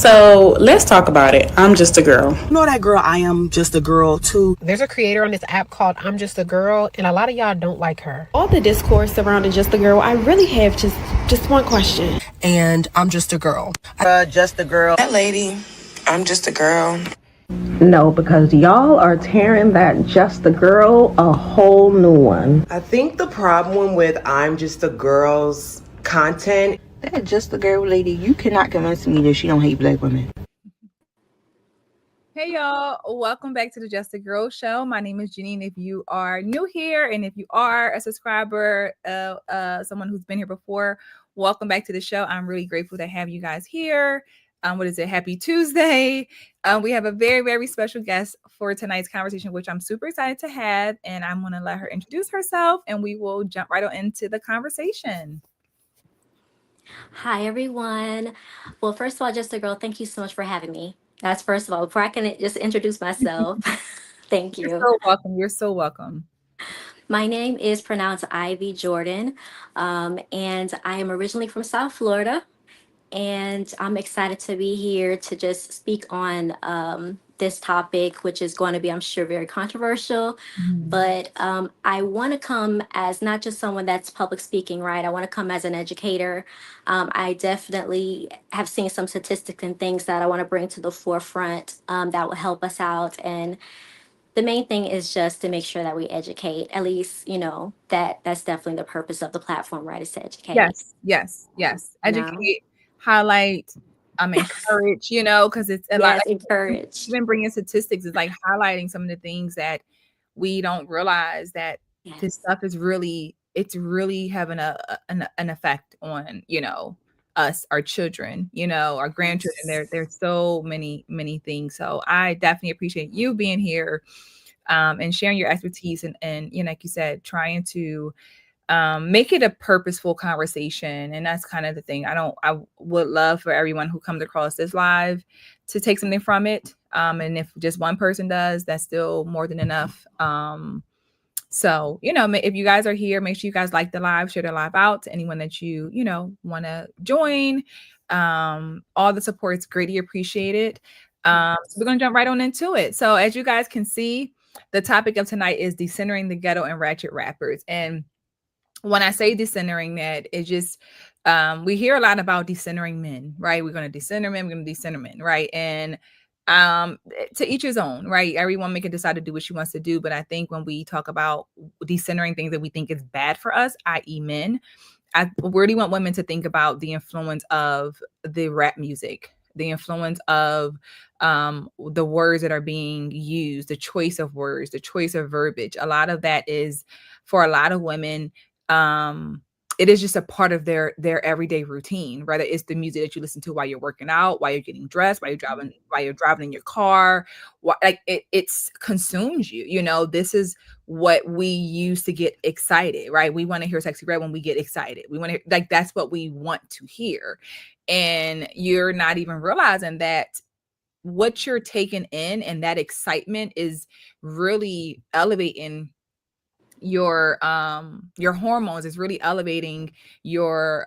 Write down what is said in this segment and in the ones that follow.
So let's talk about it. I'm just a girl. You know that girl, I am just a girl too. There's a creator on this app called I'm Just a Girl, and a lot of y'all don't like her. All the discourse surrounding Just a Girl, I really have just one question. And I'm just a girl. Just a girl. That lady, I'm just a girl. No, because y'all are tearing that Just a Girl a whole new one. I think the problem with I'm Just a Girl's content. That Just a Girl lady, you cannot convince me that she don't hate black women. Hey y'all, welcome back to the Just a Girl Show. My name is Janine. If you are new here and if you are a subscriber, someone who's been here before, welcome back to the show. I'm really grateful to have you guys here. Happy Tuesday. We have a very, very special guest for tonight's conversation, which I'm super excited to have. And I'm going to let her introduce herself and we will jump right on into the conversation. Hi, everyone. Well, first of all, Just a Girl, thank you so much for having me. That's first of all, before I can just introduce myself. Thank you. You're so welcome. You're so welcome. My name is pronounced Ivy Jordan, and I am originally from South Florida. And I'm excited to be here to just speak on this topic, which is going to be, I'm sure, very controversial. But I want to come as not just someone that's public speaking, right? I want to come as an educator. I definitely have seen some statistics and things that I want to bring to the forefront that will help us out. And the main thing is just to make sure that we educate. At least, that's definitely the purpose of the platform, right? Is to educate. Yes. Educate. Highlight, encourage, because it's a lot. Encourage. Even bringing statistics is like highlighting some of the things that we don't realize that this stuff is really having an effect on, us, our children, our grandchildren. There's so many things. So I definitely appreciate you being here and sharing your expertise and like you said, trying to make it a purposeful conversation. And that's kind of the thing. I would love for everyone who comes across this live to take something from it. And if just one person does, that's still more than enough. So, if you guys are here, make sure you guys like the live, share the live out to anyone that you want to join. All the support is greatly appreciated. So we're going to jump right on into it. So as you guys can see, the topic of tonight is decentering the ghetto and ratchet rappers. And when I say decentering, that it's just we hear a lot about decentering men, right? We're going to decenter men, we're going to decenter men, right? And to each his own, right? Everyone can decide to do what she wants to do. But I think when we talk about decentering things that we think is bad for us, i.e. men, I really want women to think about the influence of the rap music, the influence of the words that are being used, the choice of words, the choice of verbiage. A lot of that is, for a lot of women, it is just a part of their everyday routine. Whether it's the music that you listen to while you're working out, while you're getting dressed, while you're driving in your car, it consumes you. This is what we use to get excited, right? We want to hear Sexy Red when we get excited. We want to that's what we want to hear, and you're not even realizing that what you're taking in and that excitement is really elevating your hormones. Is really elevating your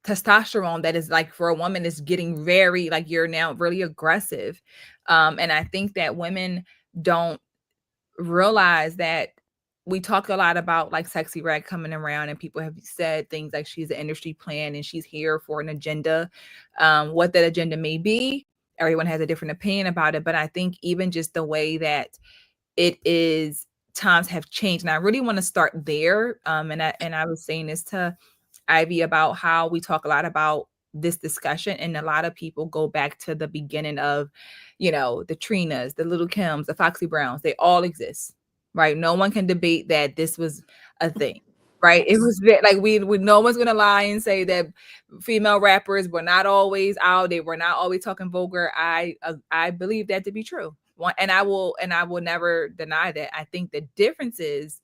testosterone, that is, like, for a woman, is getting very, like, you're now really aggressive. And I think that women don't realize that we talk a lot about, like, Sexy Red coming around, and people have said things like she's an industry plan and she's here for an agenda. What that agenda may be, everyone has a different opinion about it. But I think even just the way that it is, times have changed. And I really want to start there. And I was saying this to Ivy about how we talk a lot about this discussion, and a lot of people go back to the beginning of, the Trinas, the Little Kims, the Foxy Browns. They all exist, right? No one can debate that this was a thing, right? It was like we no one's gonna lie and say that female rappers were not always out. They were not always talking vulgar. I believe that to be true. And I will never deny that. I think the difference is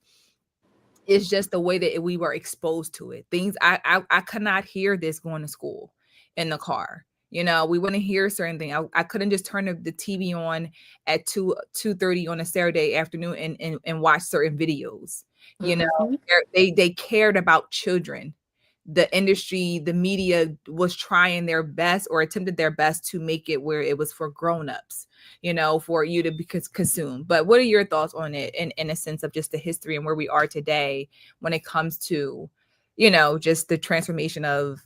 just the way that we were exposed to it. Things I could not hear this going to school in the car. We want to hear certain things. I couldn't just turn the TV on at 2:30 on a Saturday afternoon and watch certain videos. They cared about children. the industry, the media was trying their best or attempted their best to make it where it was for grown-ups, for you to consume. But what are your thoughts on it in a sense of just the history and where we are today when it comes to, just the transformation of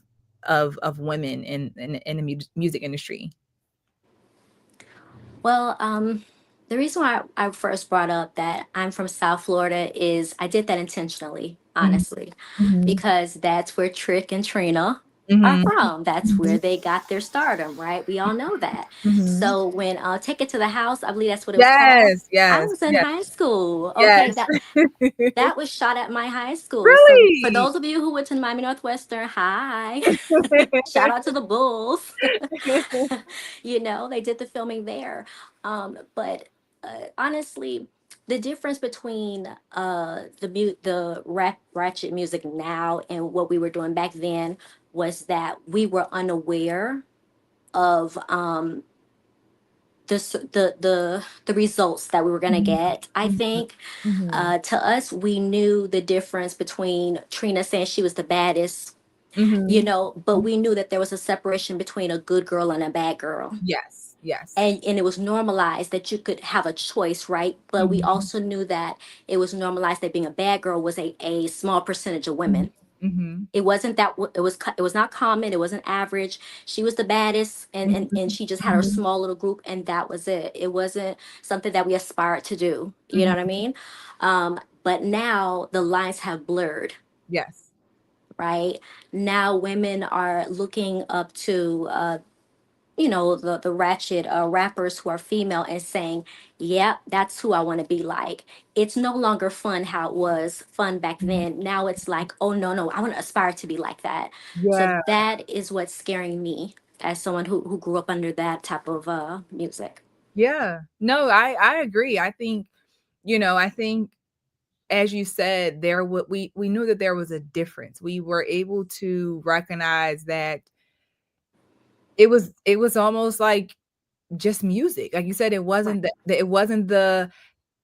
women in the music industry? Well, the reason why I first brought up that I'm from South Florida is I did that intentionally, Mhm, honestly, mhm, because that's where Trick and Trina are mhm, from. That's where mhm, they got their stardom, right? We all know that. mhm. So when Take It to the House, I believe that's what it was called. Yes, I yes, was in yes, high school. Okay, yes. that was shot at my high school. So for Really? those of you who went to Miami Northwestern, hi. Shout out to the Bulls. They did the filming there. But honestly, the difference between the ratchet music now and what we were doing back then was that we were unaware of the results that we were going to Mhm, get. I mhm, think mhm, to us, we knew the difference between Trina saying she was the baddest, mhm. but we knew that there was a separation between a good girl and a bad girl. Yes, yes. And it was normalized that you could have a choice, right? But we Mhm, also knew that it was normalized that being a bad girl was a small percentage of mhm, women. mhm, It wasn't that it was not common, it wasn't average. She was the baddest, and mhm, she just had her mhm, small little group, and that was it. It wasn't something that we aspired to do, you know mhm. what I mean? But now the lines have blurred, Yes. right? Now women are looking up to the ratchet rappers who are female and saying, "Yep, that's who I want to be like." It's no longer fun how it was fun back Mhm. then. Now it's like, "Oh no, no, I want to aspire to be like that." So Yeah, that is what's scaring me as someone who grew up under that type of music. yeah. No, I agree. I think as you said, there what we knew that there was a difference. We were able to recognize that it was almost like just music. Like you said, it Right. wasn't the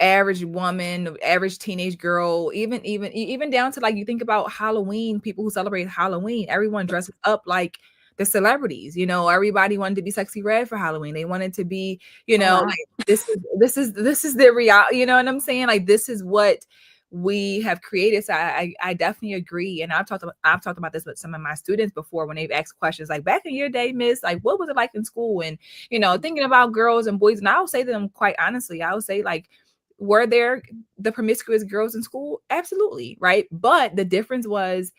average woman, the average teenage girl, even down to like you think about Halloween, people who celebrate Halloween, everyone dresses up like the celebrities. Everybody wanted to be sexy red for Halloween. They wanted to be, Oh wow. like this is their reality. You know what I'm saying? Like this is what we have created. So I definitely agree. And I've talked about this with some of my students before when they've asked questions like back in your day, miss, like what was it like in school? And thinking about girls and boys. And I'll say to them quite honestly, I would say like were there the promiscuous girls in school? Absolutely, right? But the difference was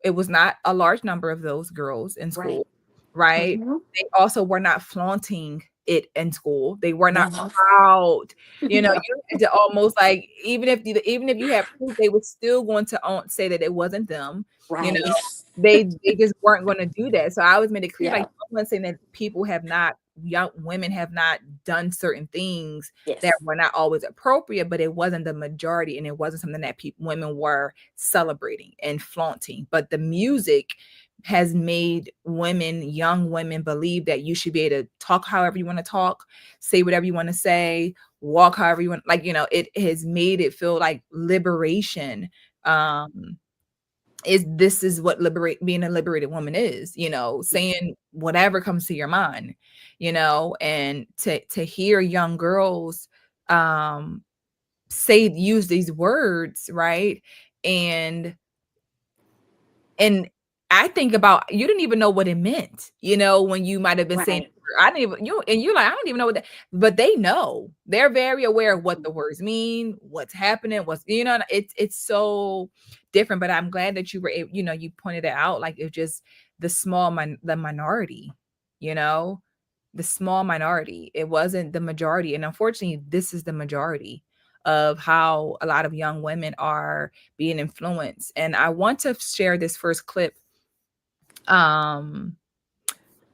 it was not a large number of those girls in Right. school, right? Hmm. They also were not flaunting it in school. They were not No. proud. No. You had to almost like even if you had proof, they were still going to say that it wasn't them. You know, Right. they just weren't going to do that. So I always made it clear, like Yeah. no one's saying that young women have not done certain things that Yes. were not always appropriate, but it wasn't the majority, and it wasn't something that women were celebrating and flaunting. But the music has made young women, believe that you should be able to talk however you want to talk, say whatever you want to say, walk however you want. Like, it has made it feel like liberation. Um, this is what being a liberated woman is, saying whatever comes to your mind, and to hear young girls um use these words, right? And and I think about you didn't even know what it meant, when you might have been saying, Right. I didn't even and you're like, I don't even know what that, but they know. They're very aware of what the words mean, what's happening, it's so different. But I'm glad that you were able, you pointed it out, like it's just the minority, you know, the small minority. It wasn't the majority. And unfortunately, this is the majority of how a lot of young women are being influenced. And I want to share this first clip um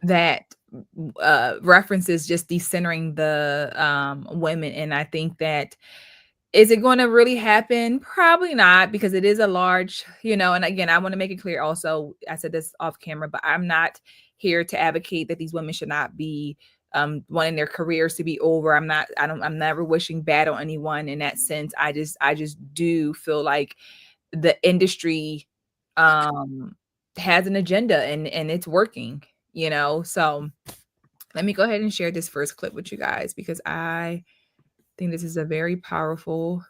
that references just decentering the women. And I think that is it going to really happen? Probably not, because it is a large, and again, I want to make it clear also, I said this off camera, but I'm not here to advocate that these women should not be wanting their careers to be over. I'm never wishing bad on anyone in that sense. I just do feel like the industry um has an agenda and it's working, you know. So let me go ahead and share this first clip with you guys because I think this is a very powerful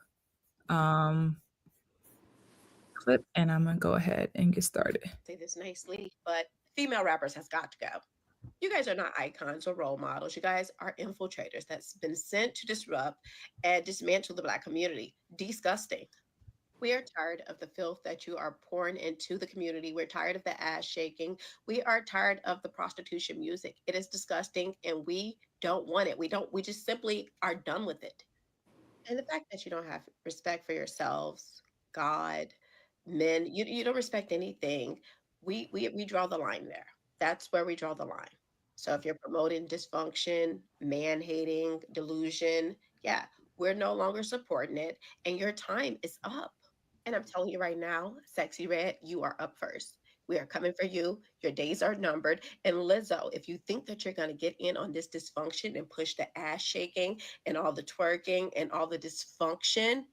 clip, and I'm gonna go ahead and get started. Say this nicely, but female rappers has got to go. You guys are not icons or role models. You guys are infiltrators that's been sent to disrupt and dismantle the Black community. Disgusting. We are tired of the filth that you are pouring into the community. We're tired of the ass shaking. We are tired of the prostitution music. It is disgusting and we don't want it. We just simply are done with it. And the fact that you don't have respect for yourselves, God, men, you don't respect anything. We draw the line there. That's where we draw the line. So if you're promoting dysfunction, man hating, delusion, yeah, we're no longer supporting it, and your time is up. And I'm telling you right now, Sexy Red, you are up first. We are coming for you. Your days are numbered. And Lizzo, if you think that you're going to get in on this dysfunction and push the ass shaking and all the twerking and all the dysfunction,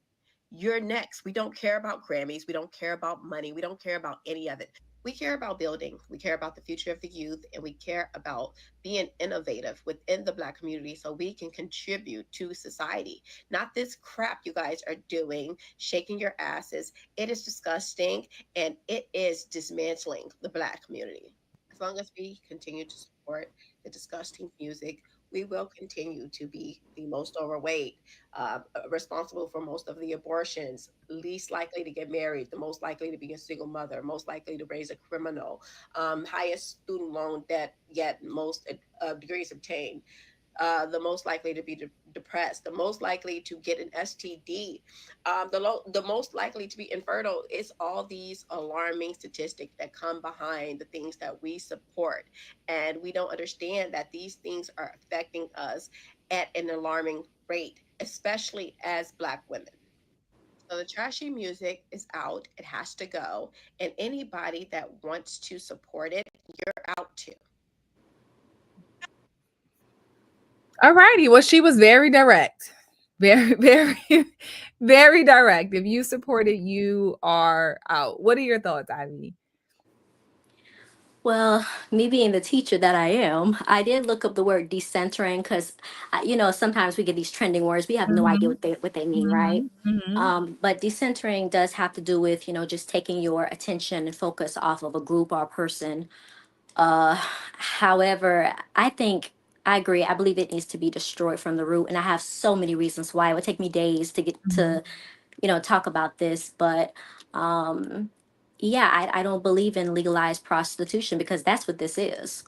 you're next. We don't care about Grammys. We don't care about money. We don't care about any of it. We care about building. We care about the future of the youth, and we care about being innovative within the Black community so we can contribute to society. Not this crap you guys are doing, shaking your asses. It is disgusting, and it is dismantling the Black community. As long as we continue to support the disgusting music, we will continue to be the most overweight, responsible for most of the abortions, least likely to get married, the most likely to be a single mother, most likely to raise a criminal, highest student loan debt, yet most degrees obtained, the most likely to be depressed, the most likely to get an STD, the most likely to be infertile. It's all these alarming statistics that come behind the things that we support. And we don't understand that these things are affecting us at an alarming rate, especially as Black women. So the trashy music is out, it has to go. And anybody that wants to support it, you're out too. All righty. Well, she was very direct. Very, very, very direct. If you support it, you are out. What are your thoughts, Ivy? Well, me being the teacher that I am, I did look up the word decentering because, sometimes we get these trending words. We have no idea Mhm, what they mean, right? mhm, mhm. But decentering does have to do with, just taking your attention and focus off of a group or a person. However, I think I agree. I believe it needs to be destroyed from the root, and I have so many reasons why. It would take me days to get Mhm. to, talk about this, but um, yeah, I don't believe in legalized prostitution because that's what this is.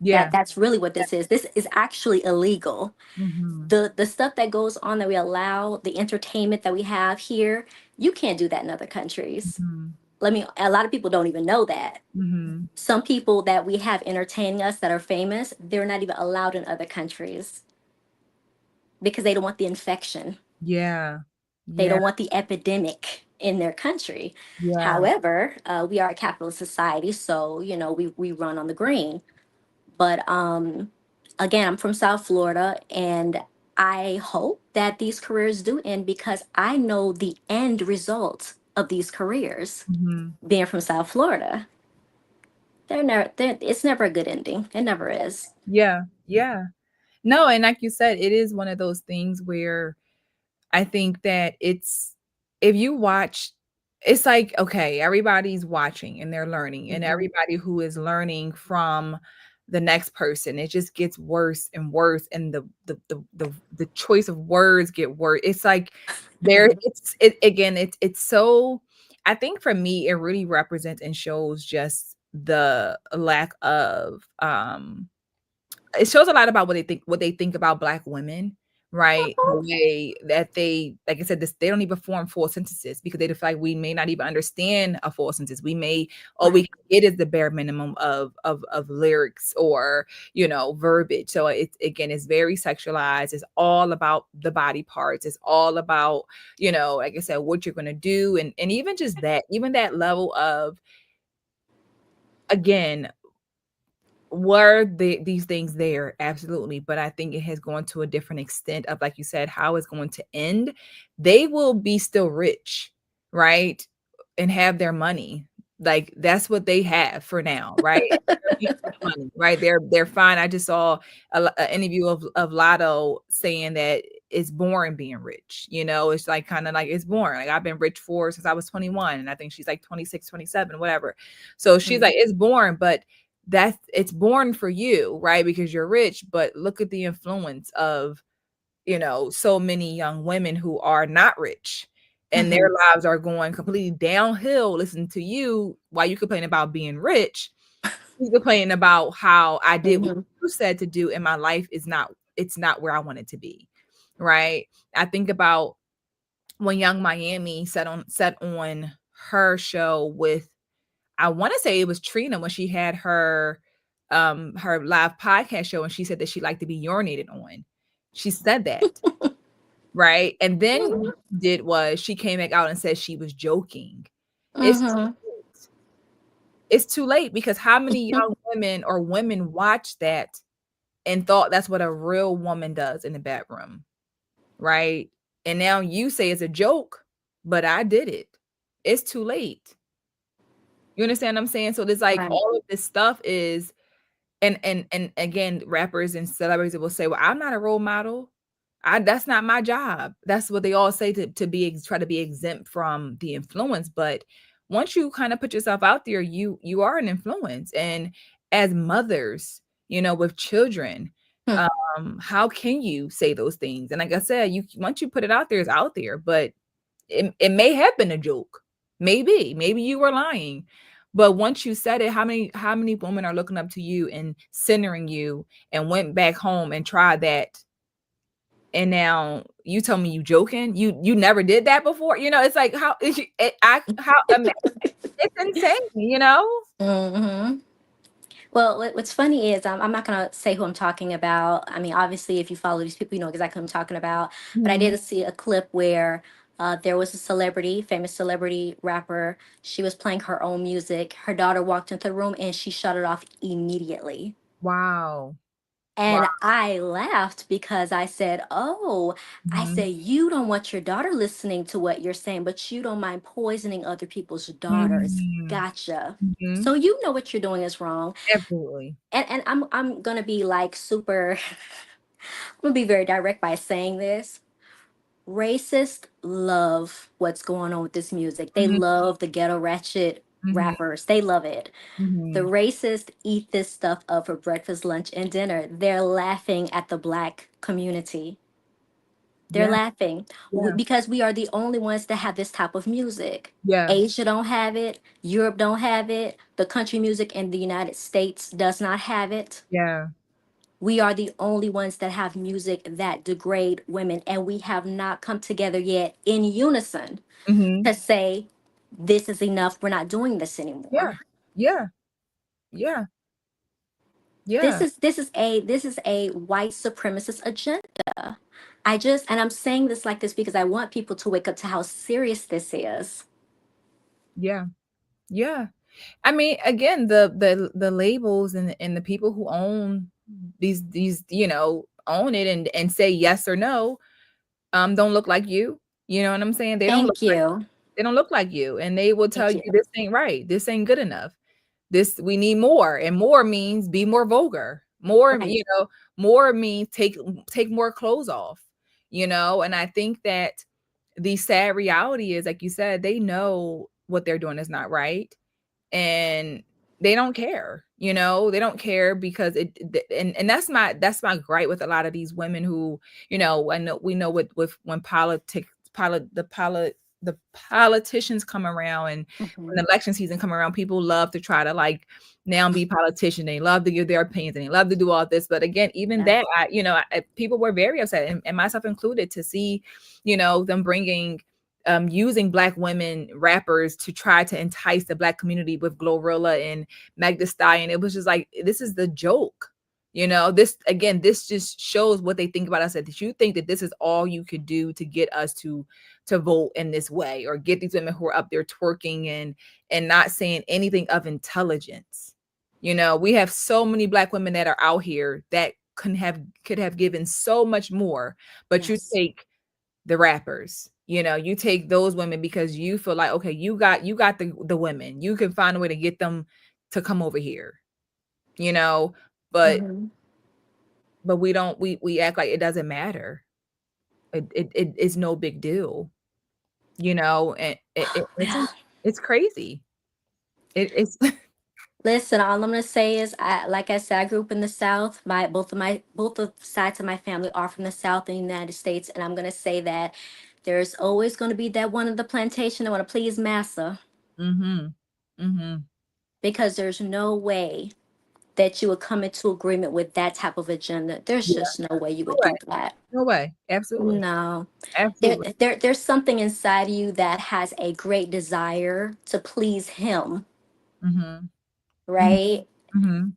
Yeah. That's really what this is. This is actually illegal. Mhm, The stuff that goes on that we allow, the entertainment that we have here, you can't do that in other countries. mhm, A lot of people don't even know that. mhm. Some people that we have entertaining us that are famous, they're not even allowed in other countries because they don't want the infection. Yeah. They Yeah. don't want the epidemic in their country. Yeah. However, we are a capitalist society, so we run on the green. But again, I'm from South Florida, and I hope that these careers do end because I know the end result of these careers. Mhm. Being from South Florida, it's never a good ending. It never is. Yeah. Yeah. No, and like you said, it is one of those things where I think that if you watch, it's like, okay, everybody's watching and they're learning, and Mhm. everybody who is learning from the next person, it just gets worse and worse, and the choice of words get worse. It's like it's so. I think for me, it really represents and shows just the lack of it shows a lot about what they think about Black women, right? The way that they, like I said, they don't even form full sentences because they feel like we may not even understand a full sentence. We may all we Right. can get is the bare minimum of lyrics or verbiage. So it's very sexualized. It's all about the body parts. It's all about like I said, what you're gonna do, and even just that, even that level of, again, were these things there? Absolutely. But I think it has gone to a different extent of, like you said, how it's going to end. They will be still rich, right? And have their money. Like that's what they have for now, right? They're making money, right? They're fine. I just saw an interview of Lotto saying that it's boring being rich. You know, it's like kind of like it's boring. Like I've been rich for since I was 21, and I think she's like 26, 27, whatever. So she's like, it's boring, but it's boring for you, right? Because you're rich. But look at the influence of, you know, so many young women who are not rich and their lives are going completely downhill. Listen to you while you complain about being rich. You complaining about how I did what you said to do, and my life is not, it's not where I want it to be. Right. I think about when Young Miami set on her show with, I want to say it was Trina, when she had her live podcast show, and she said that she liked to be urinated on. She said that. Right. And then what she did was she came back out and said she was joking. It's it's too late, because how many young women or women watched that and thought that's what a real woman does in the bedroom, right? And now you say it's a joke, but I did it. It's too late. You understand what I'm saying? So there's like all of this stuff is, and again, rappers and celebrities will say, well, I'm not a role model. That's not my job. That's what they all say to be, try to be exempt from the influence. But once you kind of put yourself out there, you are an influence. And as mothers, you know, with children, how can you say those things? And like I said, once you put it out there, it's out there. But it may have been a joke. Maybe you were lying. But once you said it, how many women are looking up to you and centering you and went back home and tried that? And now you tell me you joking? You never did that before? You know, it's like, how is you it's insane, you know? Well, what's funny is I'm not going to say who I'm talking about. I mean, obviously, if you follow these people, you know exactly who I'm talking about. But I did see a clip where there was a celebrity, famous celebrity rapper. She was playing her own music. Her daughter walked into the room and she shut it off immediately. Wow. And I laughed because I said, oh, I said, you don't want your daughter listening to what you're saying, but you don't mind poisoning other people's daughters. Gotcha. So you know what you're doing is wrong. Absolutely. And I'm gonna be like super I'm gonna be very direct by saying this. Racists love what's going on with this music. They love the ghetto ratchet rappers. They love it. The racists eat this stuff up for breakfast, lunch, and dinner. They're laughing at the black community. They're laughing because we are the only ones that have this type of music. Yeah. Asia don't have it. Europe don't have it. The country music in the United States does not have it. Yeah. We are the only ones that have music that degrade women, and we have not come together yet in unison to say this is enough. We're not doing this Yeah. anymore. Yeah. Yeah. This Yeah. is a white supremacist agenda. And I'm saying this like this because I want people to wake up to how serious this is. Yeah. Yeah. I mean, again, the labels and the people who own these, you know, own it and say yes or no, don't look like you. You know what I'm saying? Thank you. They don't look like you, and they will tell Thank you you. this ain't right. This ain't good enough. This, we need more, and more means be more vulgar. More, Right. you know, more means take more clothes off, you know. And I think that the sad reality is, like you said, they know what they're doing is not right, and they don't care. You know, they don't care because and that's my gripe with a lot of these women who, you know, I know we know with when the politicians come around, and when election season come around, people love to try to like now be politician. They love to give their opinions and they love to do all this. But again, even that, people were very upset, and myself included, to see, you know, them bringing using Black women rappers to try to entice the Black community with Glorilla and Meg Thee Stallion. It was just like, this is the joke. You know, this just shows what they think about us. That you think that this is all you could do to get us to vote in this way, or get these women who are up there twerking and not saying anything of intelligence. You know, we have so many Black women that are out here that could have given so much more, but you take the rappers. You know, you take those women because you feel like, okay, you got the women. You can find a way to get them to come over here, you know, but Mhm. we don't we act like it doesn't matter. It is no big deal, you know, and Yeah. it's crazy. It's Listen, all I'm gonna say is, like I said, I grew up in the South. Both of sides of my family are from the South in the United States, and I'm gonna say that there's always gonna be that one of the plantation that want to please massa, Mhm. Mhm. because there's no way that you would come into agreement with that type of agenda. There's Yeah. just no way you No would way. do that. No way. Absolutely. No. Absolutely. There's something inside of you that has a great desire to please him, Mhm. Mhm. right? Mhm.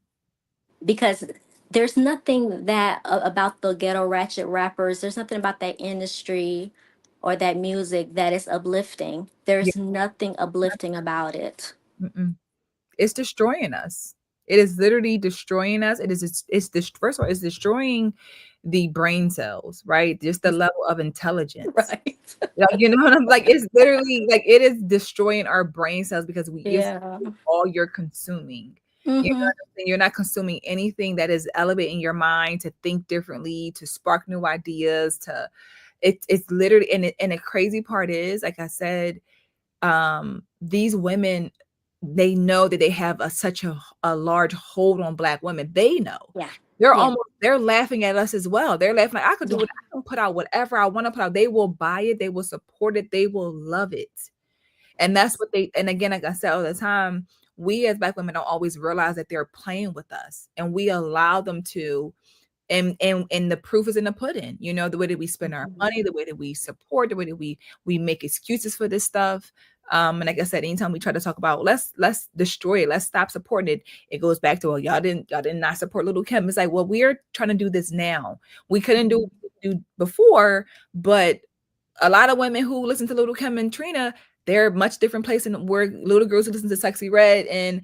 Because there's nothing that about the ghetto ratchet rappers, there's nothing about that industry or that music that is uplifting. Yeah. There's nothing uplifting about it. Mm-mm. It's destroying us. It is literally destroying us. It's this first of all, it's destroying the brain cells, right? Just the level of intelligence. Right. Like, you know what I'm like? It's literally like it is destroying our brain cells because it's Yeah. all you're consuming. You know Mm-hmm. what I'm saying? You're not consuming anything that is elevating your mind to think differently, to spark new ideas, to it's literally and the crazy part is, like I said, these women, they know that they have such a large hold on Black women. They know. Yeah. Yeah. They're laughing at us as well. They're laughing like, I could do Yeah. it. I can put out whatever I want to put out. They will buy it. They will support it. They will love it. And that's what and again, like I said all the time, we as Black women don't always realize that they're playing with us, and we allow them to. And the proof is in the pudding. You know, the way that we spend our money, the way that we support, the way that we make excuses for this stuff. And like I said, anytime we try to talk about let's destroy it, let's stop supporting it, it goes back to, well, y'all did not support Little Kim. It's like, well, we're trying to do this now. We couldn't do before, but a lot of women who listen to Little Kim and Trina, they're a much different place than where little girls who listen to Sexy Red and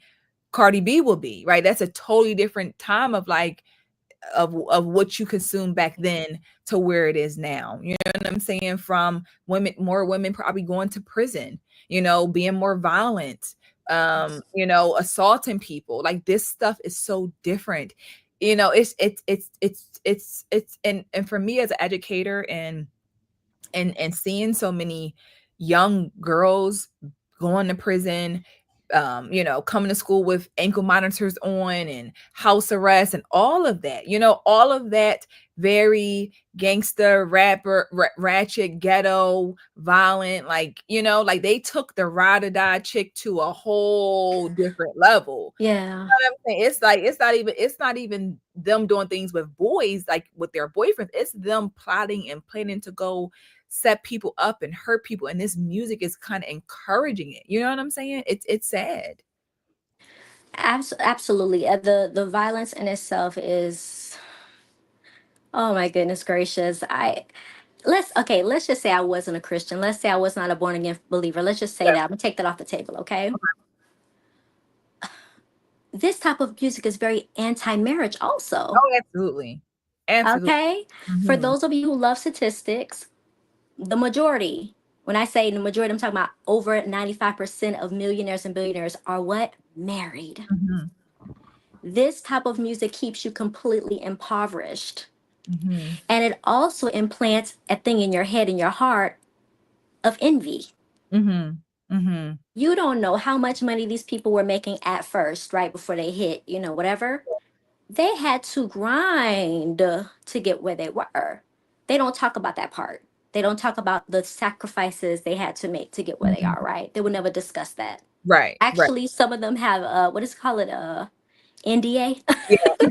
Cardi B will be, right? That's a totally different time of like of what you consumed back then to where it is now. You know what I'm saying? From more women probably going to prison, you know, being more violent, you know, assaulting people. Like, this stuff is so different. You know, it's and for me as an educator and seeing so many young girls going to prison, you know, coming to school with ankle monitors on and house arrest and all of that, you know, all of that very gangster ratchet ghetto violent, like, you know, like they took the ride or die chick to a whole different level. Yeah. What I'm saying, it's not even them doing things with boys, like with their boyfriends. It's them plotting and planning to go set people up and hurt people, and this music is kind of encouraging it. You know what I'm saying? It's sad. Absolutely. The violence in itself is, oh my goodness gracious. Let's just say I wasn't a Christian. Let's say I was not a born again believer. Let's just say Yeah. that. I'm gonna take that off the table, okay? This type of music is very anti-marriage also. Oh, absolutely. Absolutely. Okay? For Mhm. those of you who love statistics, the majority, when I say the majority, I'm talking about over 95% of millionaires and billionaires are what? Married. Mhm. This type of music keeps you completely impoverished. Mhm. And it also implants a thing in your head, in your heart, of envy. Mhm. Mhm. You don't know how much money these people were making at first, right before they hit, whatever. They had to grind to get where they were. They don't talk about that part. They don't talk about the sacrifices they had to make to get where they Mhm. are, right? They would never discuss that. Right. Right. Actually, some of them have what is it called, NDA. Yeah.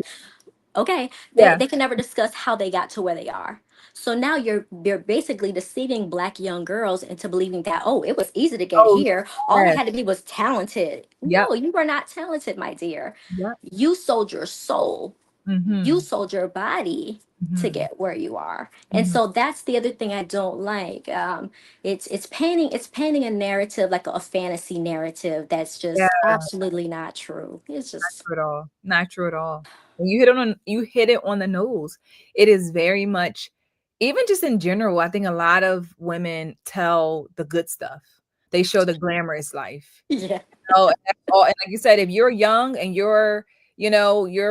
Okay, they Yeah. they can never discuss how they got to where they are. So now you're basically deceiving black young girls into believing that, oh, it was easy to get Oh, here, all I yes. had to be was talented. Yep. No, you were not talented, my dear. Yep. You sold your soul, you Mhm. sold your body to Mhm. get where you are. And Mhm. so that's the other thing I don't like. It's painting a narrative, like a fantasy narrative, that's Yeah. just absolutely not true. It's just True at all. Not true at all. And you hit it on the nose. It is very much even just in general, I think a lot of women tell the good stuff. They show the glamorous life. Yeah. Oh, and that's all. And like you said, if you're young and you're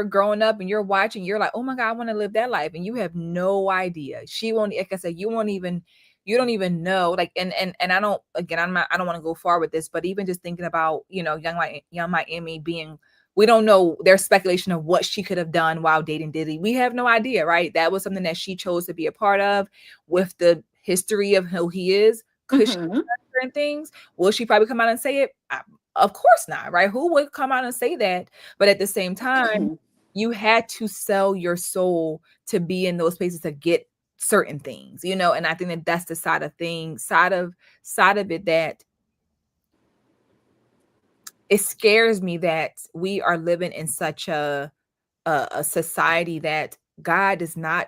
growing up and you're watching, you're like, oh my God, I want to live that life. And you have no idea. She won't, like I said, you don't even know. Like, and I don't, again, I don't want to go far with this, but even just thinking about, young Miami being, we don't know, there's speculation of what she could have done while dating Diddy. We have no idea, right? That was something that she chose to be a part of with the history of who he is. Could she have done certain things? Will she probably come out and say it? Of course not, right? Who would come out and say that? But at the same time, you had to sell your soul to be in those places to get certain things, and I think that that's the side of it that it scares me, that we are living in such a society that God does not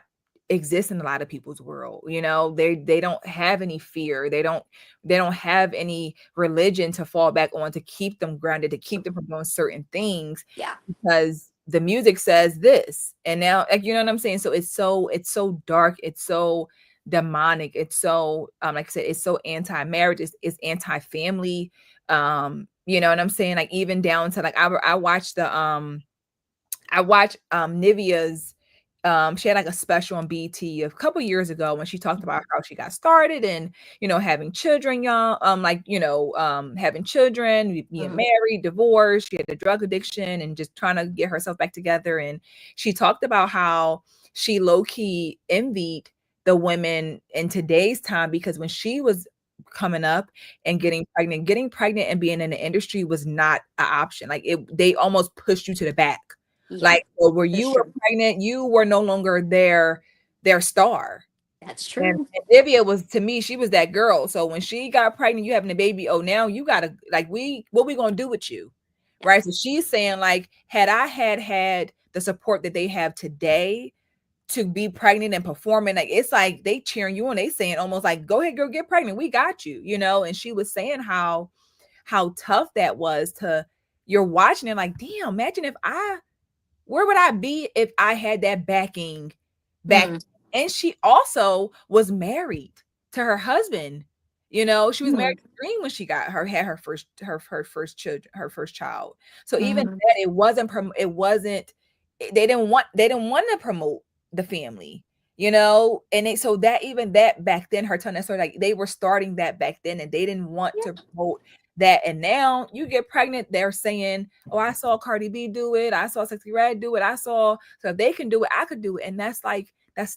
exist in a lot of people's world. They don't have any fear. They don't have any religion to fall back on to keep them grounded, to keep them from doing certain things. Yeah. Because the music says this, and now, like, you know what I'm saying? So it's so dark, it's so demonic, it's so like I said, it's so anti-marriage, it's anti-family. You know what I'm saying? Like, even down to, like, I watched Nivea's, she had like a special on BT a couple years ago when she talked about how she got started and, having children young, having children, being married, divorced, she had a drug addiction and just trying to get herself back together. And she talked about how she low-key envied the women in today's time, because when she was coming up and getting pregnant and being in the industry was not an option. Like, they almost pushed you to the back. Yeah, like, so where you were true. pregnant, you were no longer their star. That's And true. Nivea was, to me, she was that girl. So when she got pregnant, you having a baby, oh, now you gotta, like, what we gonna do with you? Right. So she's saying, like, had I had the support that they have today to be pregnant and performing, like, it's like they cheering you on. They saying almost like, go ahead, girl, get pregnant. We got you, And she was saying how tough that was you're watching it like, damn, imagine where would I be if I had that backing back? And she also was married to her husband. She was married to Dream when she had her first child. So even that, they didn't want to promote the family, and so that, even that back then, her telling that story, like, they were starting that back then and they didn't want to promote that. And now you get pregnant, they're saying, oh, I saw Cardi B do it, I saw Sexy Red do it, so if they can do it, I could do it. And that's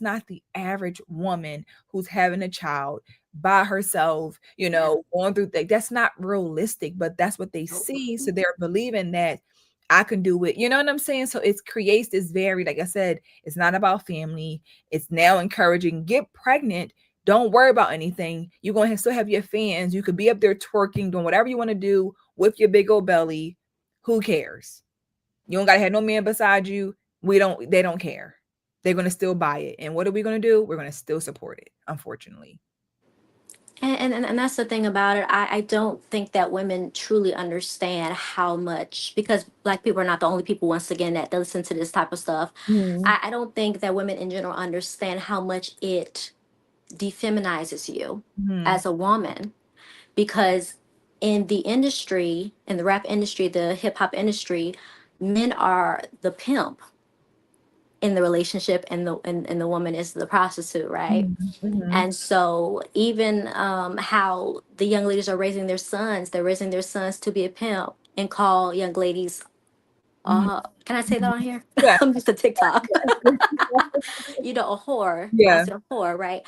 not the average woman who's having a child by herself, going through things. That's not realistic, but that's what they see. So they're believing that I can do it. You know what I'm saying? So it creates this very, like I said, it's not about family. It's now encouraging, get pregnant. Don't worry about anything. You're going to still have your fans. You could be up there twerking, doing whatever you want to do with your big old belly. Who cares? You don't got to have no man beside you. They don't care. They're going to still buy it. And what are we going to do? We're going to still support it, unfortunately. And that's the thing about it. I don't think that women truly understand how much, because Black people are not the only people, once again, that listen to this type of stuff. I don't think that women in general understand how much it defeminizes you as a woman, because in the industry, in the rap industry, the hip hop industry, men are the pimp in the relationship, and the woman is the prostitute, right? And so even how the young ladies are raising their sons, they're raising their sons to be a pimp and call young ladies, can I say that on here? Yeah. I'm just a TikTok. A whore. Yeah. I said whore, right?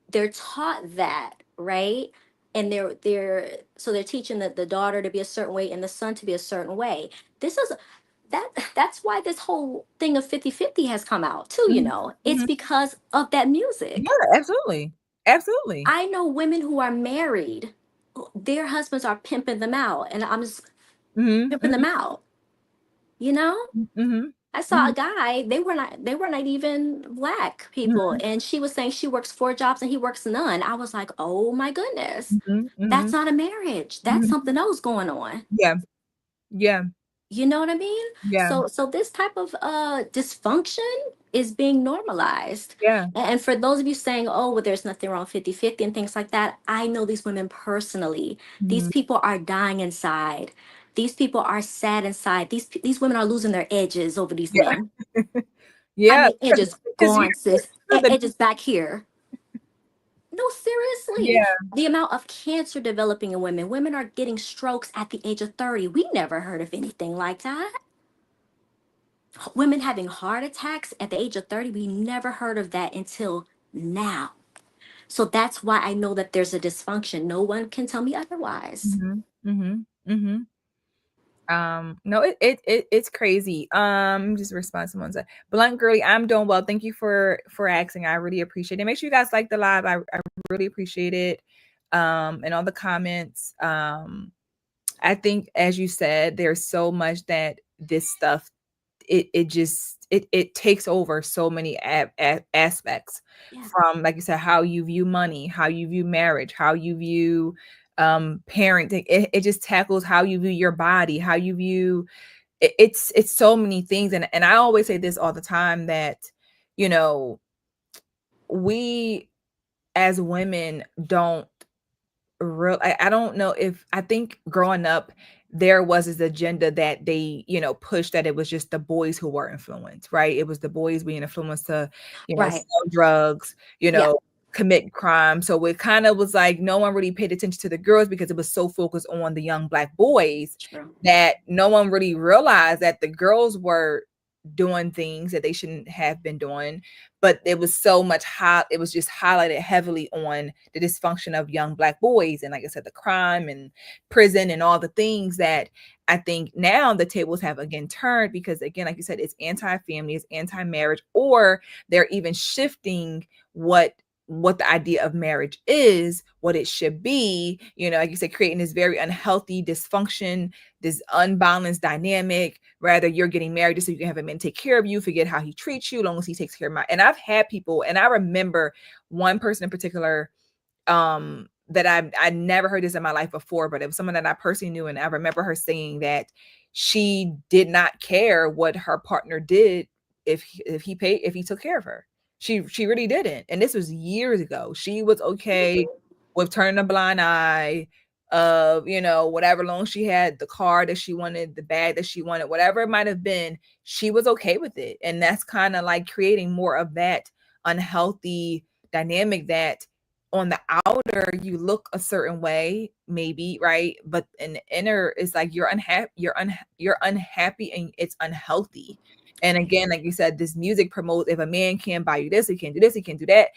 They're taught that, right? And they're teaching the daughter to be a certain way and the son to be a certain way. That's why this whole thing of 50-50 has come out too. It's because of that music. Yeah, absolutely. I know women who are married, their husbands are pimping them out, and I'm just pimping them out. I saw a guy, they were not even Black people, and she was saying she works 4 jobs and he works none. I was like, oh my goodness, that's not a marriage. That's something else going on. Yeah. You know what I mean? Yeah. So this type of dysfunction is being normalized. Yeah. And for those of you saying, oh, well, there's nothing wrong 50-50 and things like that, I know these women personally. These Mhm. people are dying inside. These people are sad inside. These women are losing their edges over these Yeah. men. I Yeah. mean, edges Because you gone, sis. the Edges back here. No, seriously. yeah. The amount of cancer developing in women. Women are getting strokes at the age of 30. We never heard of anything like that. Women having heart attacks at the age of 30. We never heard of that until now. So that's why I know that there's a dysfunction. No one can tell me otherwise. Mhm. Mhm. Mhm. No, it's crazy. Just respond to someone said, Blunt Girly, I'm doing well. Thank you for asking. I really appreciate it. Make sure you guys like the live. I really appreciate it. And all the comments. I think, as you said, there's so much that this stuff it just it takes over so many aspects, Yeah. from, like you said, how you view money, how you view marriage, how you view parenting. It just tackles how you view your body, how you view it's so many things. And I always say this all the time, that you know we as women don't real I don't know, if I think growing up there was this agenda that they pushed, that it was just the boys who were influenced, right? It was the boys being influenced to Right. sell drugs, Yeah. commit crime. So it kind of was like no one really paid attention to the girls, because it was so focused on the young Black boys, True. that no one really realized that the girls were doing things that they shouldn't have been doing. But it was so much it was just highlighted heavily on the dysfunction of young Black boys, and, like I said, the crime and prison and all the things that I think now the tables have again turned, because, again, like you said, it's anti-family, it's anti-marriage, or they're even shifting what the idea of marriage is, what it should be, like you said, creating this very unhealthy dysfunction, this unbalanced dynamic. Rather, you're getting married just so you can have a man take care of you, forget how he treats you, as long as he takes care of my. And I've had people, and I remember one person in particular, that I never heard this in my life before, but it was someone that I personally knew, and I remember her saying that she did not care what her partner did if he took care of her. She really didn't. And this was years ago. She was okay with turning a blind eye of, whatever, long she had the car that she wanted, the bag that she wanted, whatever it might have been, she was okay with it. And that's kind of like creating more of that unhealthy dynamic, that on the outer you look a certain way, maybe, right? But in the inner, it's like you're unhappy, you're unhappy, and it's unhealthy. And again, like you said, this music promotes, if a man can't buy you this, he can't do this, he can't do that.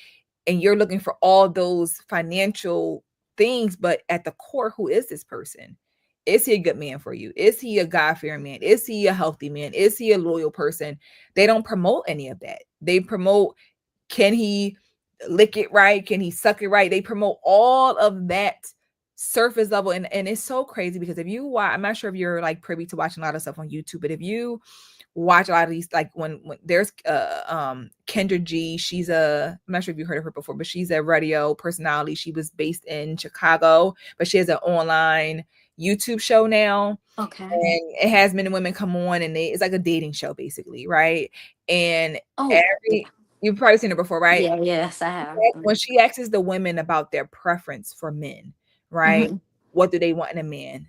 And you're looking for all those financial things, but at the core, who is this person? Is he a good man for you? Is he a God-fearing man? Is he a healthy man? Is he a loyal person? They don't promote any of that. They promote, can he lick it right? Can he suck it right? They promote all of that surface level. And it's so crazy, because if you watch, I'm not sure if you're like privy to watching a lot of stuff on YouTube, but if you watch a lot of these, like when there's Kendra G, I'm not sure if you heard of her before, but she's a radio personality. She was based in Chicago, but she has an online YouTube show now. Okay. And it has men and women come on, and it's like a dating show basically, right? And you've probably seen it before, right? Yeah, yes, I have. When she asks the women about their preference for men, right? Mm-hmm. What do they want in a man?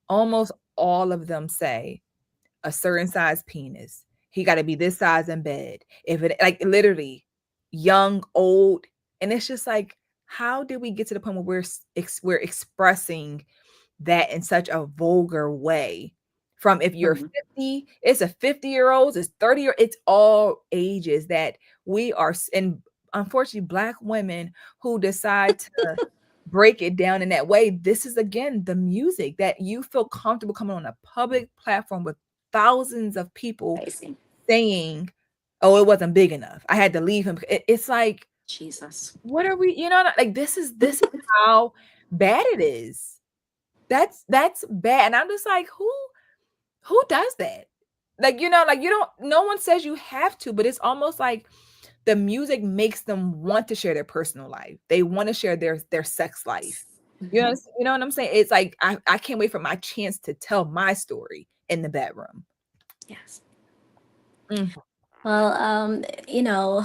Almost all of them say a certain size penis. He got to be this size in bed. If it, like, literally, young, old, and it's just like, how did we get to the point where we're expressing that in such a vulgar way? From, if you're 50, it's a 50-year-olds, it's 30, it's all ages that we are, and unfortunately, Black women who decide to break it down in that way. This is, again, the music that you feel comfortable coming on a public platform with thousands of people saying, oh, it wasn't big enough, I had to leave him. It's like, Jesus, what are we, like, this is how bad it is. That's bad. And I'm just like, who does that? Like, like, you don't, no one says you have to, but it's almost like the music makes them want to share their personal life. They want to share their sex life. You know what I'm saying? It's like, I can't wait for my chance to tell my story. in the bedroom. Yes. Mm. Well,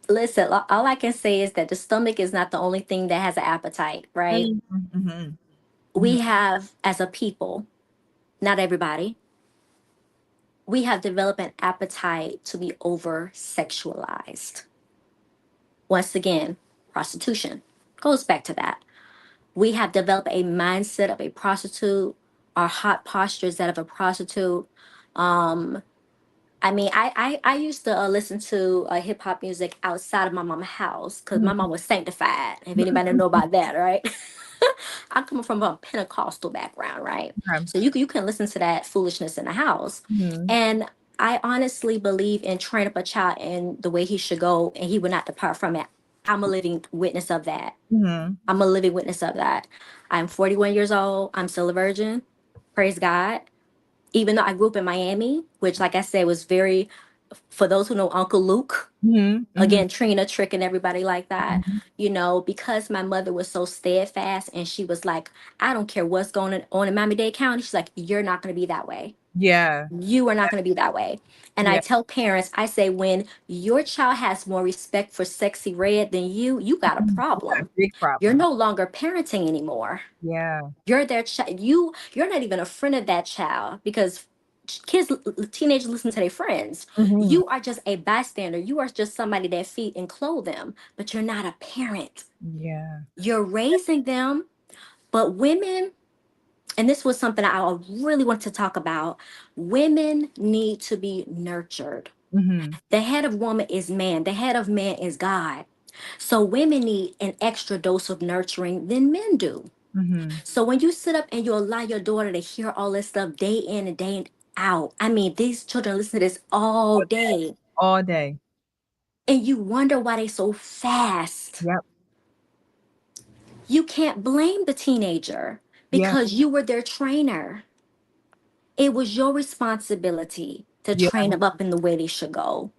listen, all I can say is that the stomach is not the only thing that has an appetite, right? Mm-hmm. We have, as a people, not everybody, we have developed an appetite to be over sexualized. Once again, prostitution goes back to that. We have developed a mindset of a prostitute, our hot postures that of a prostitute. Um, I mean, I used to listen to hip hop music outside of my mama's house because my mom was sanctified. If anybody know about that, right? I come from a Pentecostal background, right? Okay. So you can listen to that foolishness in the house, Mhm. and I honestly believe in train up a child in the way he should go, and he will not depart from it. I'm a living witness of that. Mhm. I'm a living witness of that. I'm 41 years old. I'm still a virgin. Praise God. Even though I grew up in Miami, which, like I said, was very, for those who know Uncle Luke, Mhm. Mhm. again, Trina, Trick, and everybody like that, Mhm. because my mother was so steadfast and she was like, I don't care what's going on in Miami Dade County. She's like, you're not going to be that way. Yeah. You are not going to be that way. And I Yeah. tell parents, I say, when your child has more respect for Sexy Red than you got a You got a problem. big You're problem. no longer parenting anymore. Yeah. You're their child. You're not even a friend of that child because kids, teenagers listen to their friends. Mhm. You are just a bystander. You are just somebody that feed and clothe them, but you're not a parent. Yeah. You're raising them. But women, and this was something I really want to talk about. Women need to be nurtured. Mhm. The head of woman is man. The head of man is God. So women need an extra dose of nurturing than men do. Mhm. So when you sit up and you allow your daughter to hear all this stuff day in and day out, I mean, these children listen to this all All day. day, All day. and you wonder why they so fast. Yep. You can't blame the teenager Yeah. because you were their trainer. It was your responsibility to Yeah. train them up in the way they should go.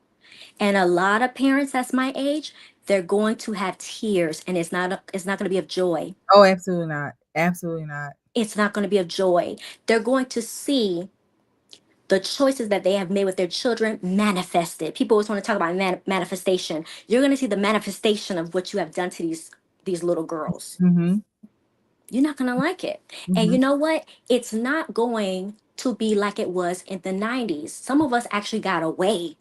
And a lot of parents that's my age, they're going to have tears, and it's not going to be of joy. Oh, absolutely not. Absolutely not. It's not going to be of joy. They're going to see the choices that they have made with their children manifested. People always want to talk about manifestation. You're going to see the manifestation of what you have done to these little girls. Mhm. You're not going to like it. And Mhm. you know what? It's not going to be like it was in the 90s. Some of us actually got away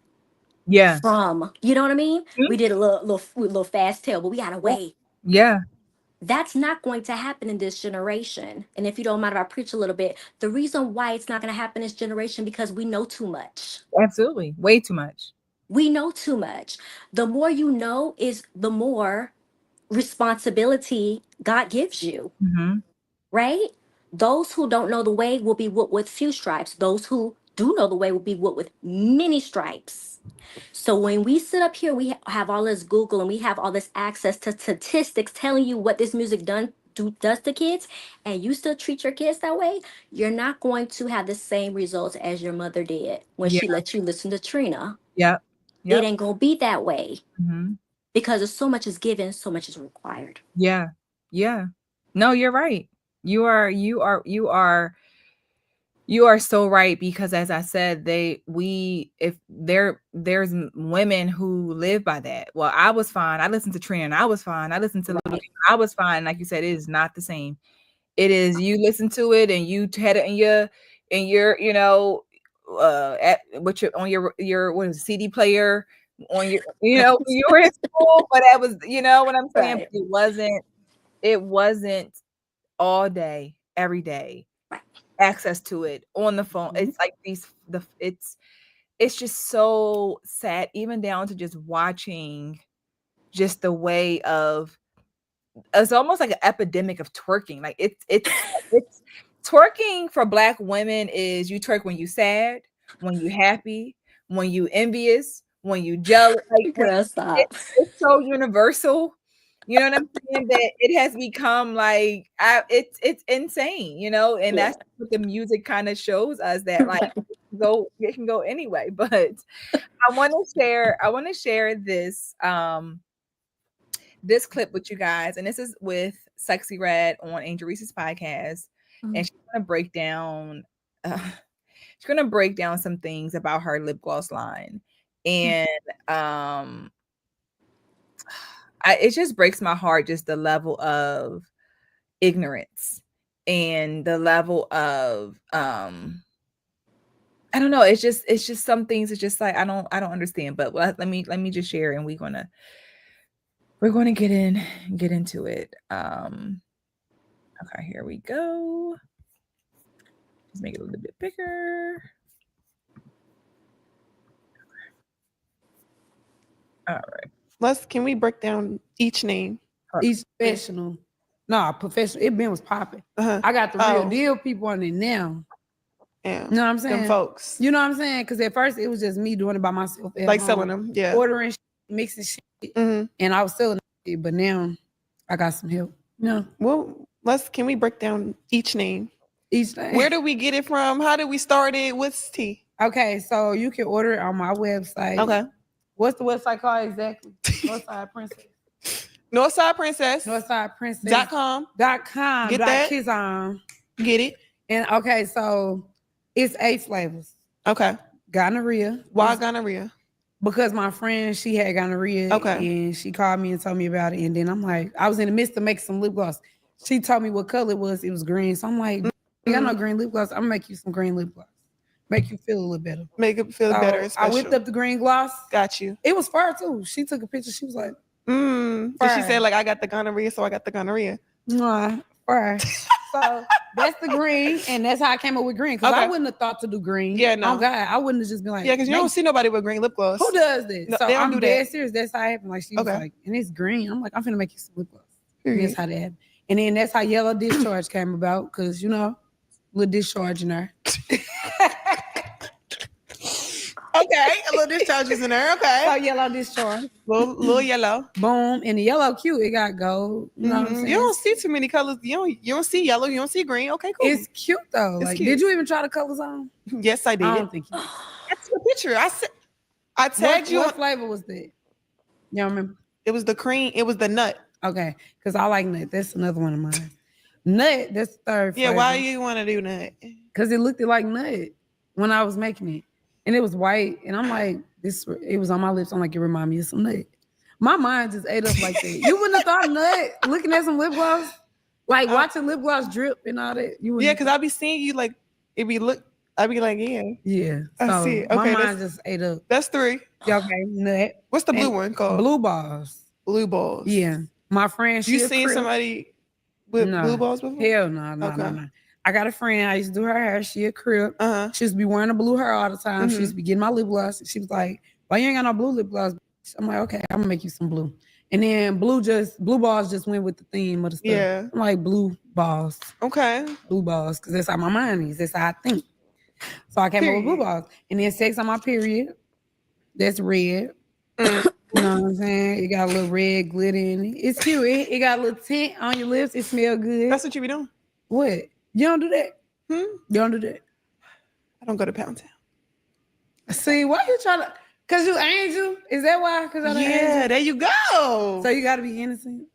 Yeah. from, you know what I mean? Mhm. We did a little fast tail, but we got Yeah. away. Yeah. That's not going to happen in this generation. And if you don't mind if I preach a little bit, the reason why it's not going to happen in this generation because we know too much. Absolutely. Way too much. We know too much. The more you know is the more responsibility God gives you, Mhm. right? Those who don't know the way will be whipped with few stripes. Those who do know the way will be whipped with many stripes. So when we sit up here, we have all this Google and we have all this access to statistics telling you what this music does to kids, and you still treat your kids that way, you're not going to have the same results as your mother did when Yeah. she let you listen to Trina. Yep. It Yep. ain't gonna be that way Mhm. because there's so much is given, so much is required. Yeah. Yeah. No, you're right. You are so right because as I said, if women who live by that. Well, I was fine. I listened to Trina and I was fine. I listened to Little Right. Kim, I was fine. Like you said, it is not the same. It is you listen to it and you had it in your at what your on your what is it, CD player on your when you were in school, but that was what I'm saying. Right. But it wasn't all day, every day Right. access to it on the phone. Mhm. It's like it's just so sad, even down to just watching just the way of it's almost like an epidemic of twerking. Like it's twerking for Black women is you twerk when you sad, when you happy, when you envious, when you jealous. Like when Girl, stop. it's so universal. You know what I'm saying? That it has become like it's insane. And Yeah. that's what the music kind of shows us that like it can go anyway. But I want to share this clip with you guys, and this is with Sexy Red on Angel Reese's podcast, Mhm. and she's gonna break down. She's gonna break down some things about her lip gloss line, and it just breaks my heart, just the level of ignorance and the level of I don't know. It's just some things. It's just like I don't understand. But let me just share, and we're gonna get into it. Okay, here we go. Let's make it a little bit bigger. All right. Can we break down each name? Each professional. No, professional. It been was popping. I got the real deal people on it now. Yeah. You know what I'm saying? Them folks. You know what I'm saying? Because at first it was just me doing it by myself. Like selling them. Yeah. Ordering shit, mixing shit. And I was selling it, but now I got some help. No. Well, can we break down each name? Each name. Where do we get it from? How did we start it? What's tea? Okay, so you can order it on my website. Okay. What's the website called exactly? Northside Princess. Northside Princess. Northside Princess. .com. .com. Get that? Kids on. Get it. And okay, so it's 8 flavors. Okay. Gonorrhea. Why gonorrhea? Because my friend, she had gonorrhea. Okay. And she called me and told me about it. And then I'm like, I was in the midst of making some lip gloss. She told me what color it was. It was green. So I'm like, I got no green lip gloss. I'm gonna make you some green lip gloss. Make you feel a little better. Make it feel better. I whipped up the green gloss. Got you. It was fire too. She took a picture. She was like, So she said, like, I got the gonorrhea, so I got the gonorrhea. Nah, fire. So that's the green, and that's how I came up with green. Because I wouldn't have thought to do green. Yeah, no. Oh God, I wouldn't have just been like, yeah, because you don't see nobody with green lip gloss. Who does this? No, so they don't I'm do dead that. serious. That's how it happened. Like she was like, and it's green. I'm like, I'm finna make you some lip gloss. And Period. that's how that happened. And then that's how yellow discharge came about, because you know, little discharge in there. Okay, a little discharge is in there. Okay. So yellow discharge. Little yellow. Boom. And the yellow cute, it got gold. You know what I'm saying? You don't see too many colors. You don't see yellow. You don't see green. Okay, cool. It's cute though. It's Like, cute. did you even try the colors on? Yes, I did. I don't think you did. That's the picture. I tagged you. What flavor was that? You don't remember? It was the cream. It was the nut. Okay, because I like nut. That's another one of mine. Nut, that's the third Yeah, flavor. why you want to do nut? Because it looked like nut when I was making it. And it was white. And I'm like, it was on my lips. I'm like, it remind me of some nut. My mind just ate up like that. You wouldn't have thought nut looking at some lip gloss? Like watching lip gloss drip and all that. Yeah, because I be seeing you like, I'd be like, yeah. Yeah. I So see it. my Okay, mind just ate up. That's 3. Yeah, okay, nut. What's the blue one called? Blue balls. Blue balls. Yeah. My friend, You seen somebody with blue balls before? Hell no, no. I got a friend. I used to do her hair. She a crib. She used to be wearing a blue hair all the time. She used to be getting my lip gloss. She was like, "Why you ain't got no blue lip gloss?" I'm like, "Okay, I'm gonna make you some blue." And then blue balls just went with the theme of the stuff. Yeah. I'm like blue balls. Okay. Blue balls, because that's how my mind is. That's how I think. So I came up with blue balls. And then sex on my period. That's red. You know what I'm saying? It got a little red glitter in it. It's cute. It got a little tint on your lips. It smell good. That's what you be doing? What? You don't do that? You don't do that? I don't go to Pound Town. See, why you trying to? Because you angel? Is that why? Because I'm Yeah, there you go. So you got to be innocent?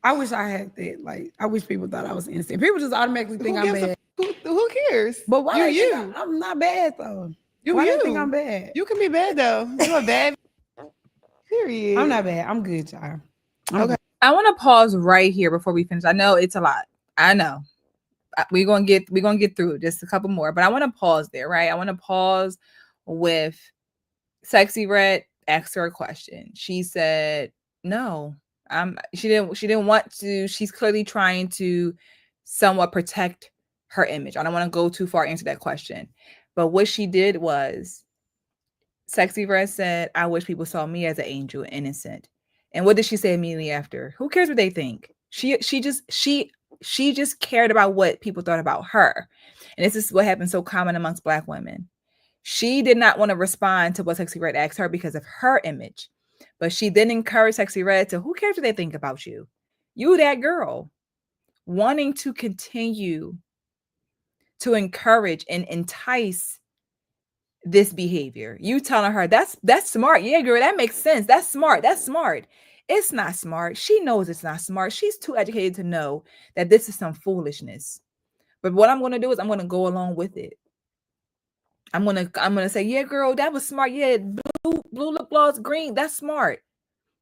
I wish I had that. Like, I wish people thought I was innocent. People just automatically think I'm bad. Who cares? But why you? I'm not bad, though. You Why do you think I'm bad? You can be bad, though. You're bad. Period. I'm not bad. I'm good, y'all. Okay. I want to pause right here before we finish. I know it's a lot. I know. We're gonna get through just a couple more, but I want to pause there, right? I want to pause with Sexy Red asked her a question. She said, no, she didn't want to. She's clearly trying to somewhat protect her image. I don't want to go too far into that question. But what she did was Sexy Red said, I wish people saw me as an angel, innocent. And what did she say immediately after? Who cares what they think? She just cared about what people thought about her. And this is what happens so common amongst Black women. She did not want to respond to what Sexy Red asked her because of her image. But she then encouraged Sexy Red to, who cares what they think about you? You, that girl, wanting to continue to encourage and entice this behavior. You telling her, that's smart. Yeah, girl, that makes sense. That's smart. That's smart. It's not smart. She knows it's not smart. She's too educated to know that this is some foolishness. But what I'm going to do is I'm going to go along with it. I'm gonna say, yeah, girl, that was smart. Yeah, blue lip gloss, green, that's smart.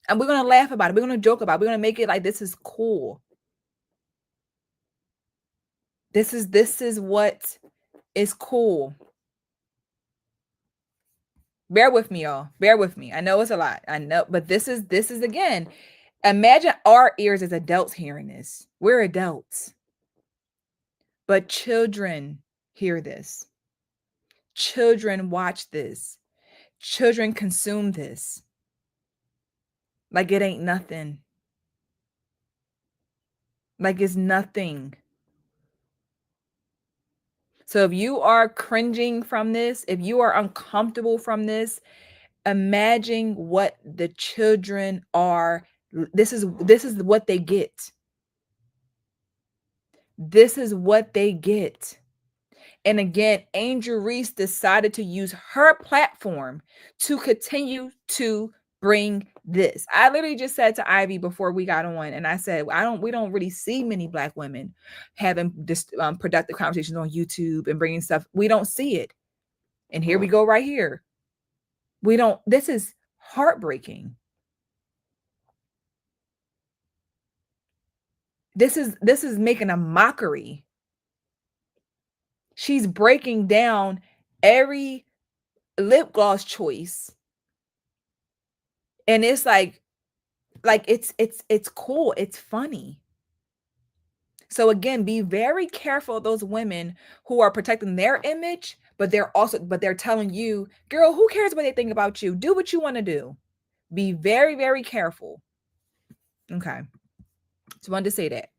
And we're gonna laugh about it. We're gonna joke about it. We're gonna make it like this is cool. This is what is cool. Bear with me, y'all. Bear with me. I know it's a lot. I know, but this is again. Imagine our ears as adults hearing this. We're adults. But children hear this. Children watch this. Children consume this. Like it ain't nothing. Like it's nothing. So if you are cringing from this, if you are uncomfortable from this, imagine what the children are. This is what they get. This is what they get. And again, Angel Reese decided to use her platform to continue to bring this. I literally just said to Ivy before we got on, and I said, we don't really see many Black women having this productive conversations on YouTube and bringing stuff. We don't see it. And here we go right here. This is heartbreaking. This is making a mockery. She's breaking down every lip gloss choice. And it's like it's cool. It's funny. So again, be very careful of those women who are protecting their image, but they're telling you, girl, who cares what they think about you? Do what you want to do. Be very, very careful. Okay. Just wanted to say that.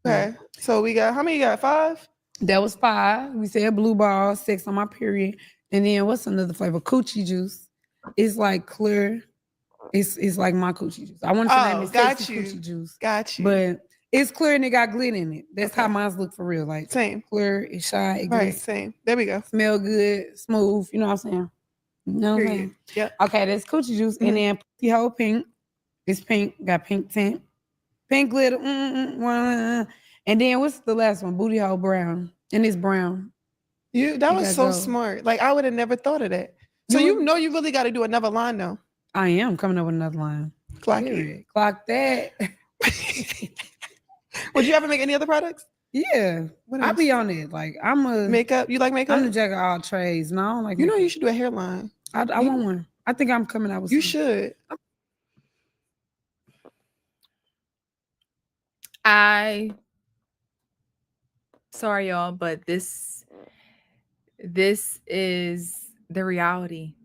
Okay. So we got, how many you got? 5? That was 5. We said blue ball, 6 on my period. And then what's another flavor? Coochie juice. It's like clear. It's like my coochie juice. I want to name it Tasty Coochie Juice. Got you. But it's clear and it got glitter in it. That's how mine look for real. Like same. Clear, it shine, it right, glitters. Same. There we go. Smell good, smooth. You know what I'm saying? You know what I'm saying? Yep. Okay, that's coochie juice. And then Pussy Hole Pink. It's pink, got pink tint. Pink glitter. And then what's the last one? Booty Hole Brown. And it's brown. That was so smart. Like I would have never thought of that. So you really got to do another line though. I am coming up with another line. Clock it. Clock that. Would you ever make any other products? Yeah. I'll be on it. Like I'm a makeup. You like makeup? I'm the jack of all trades. No, I don't like makeup. You should do a hairline. I want one. I think I'm coming out with You should. Sorry, y'all, but this is the reality.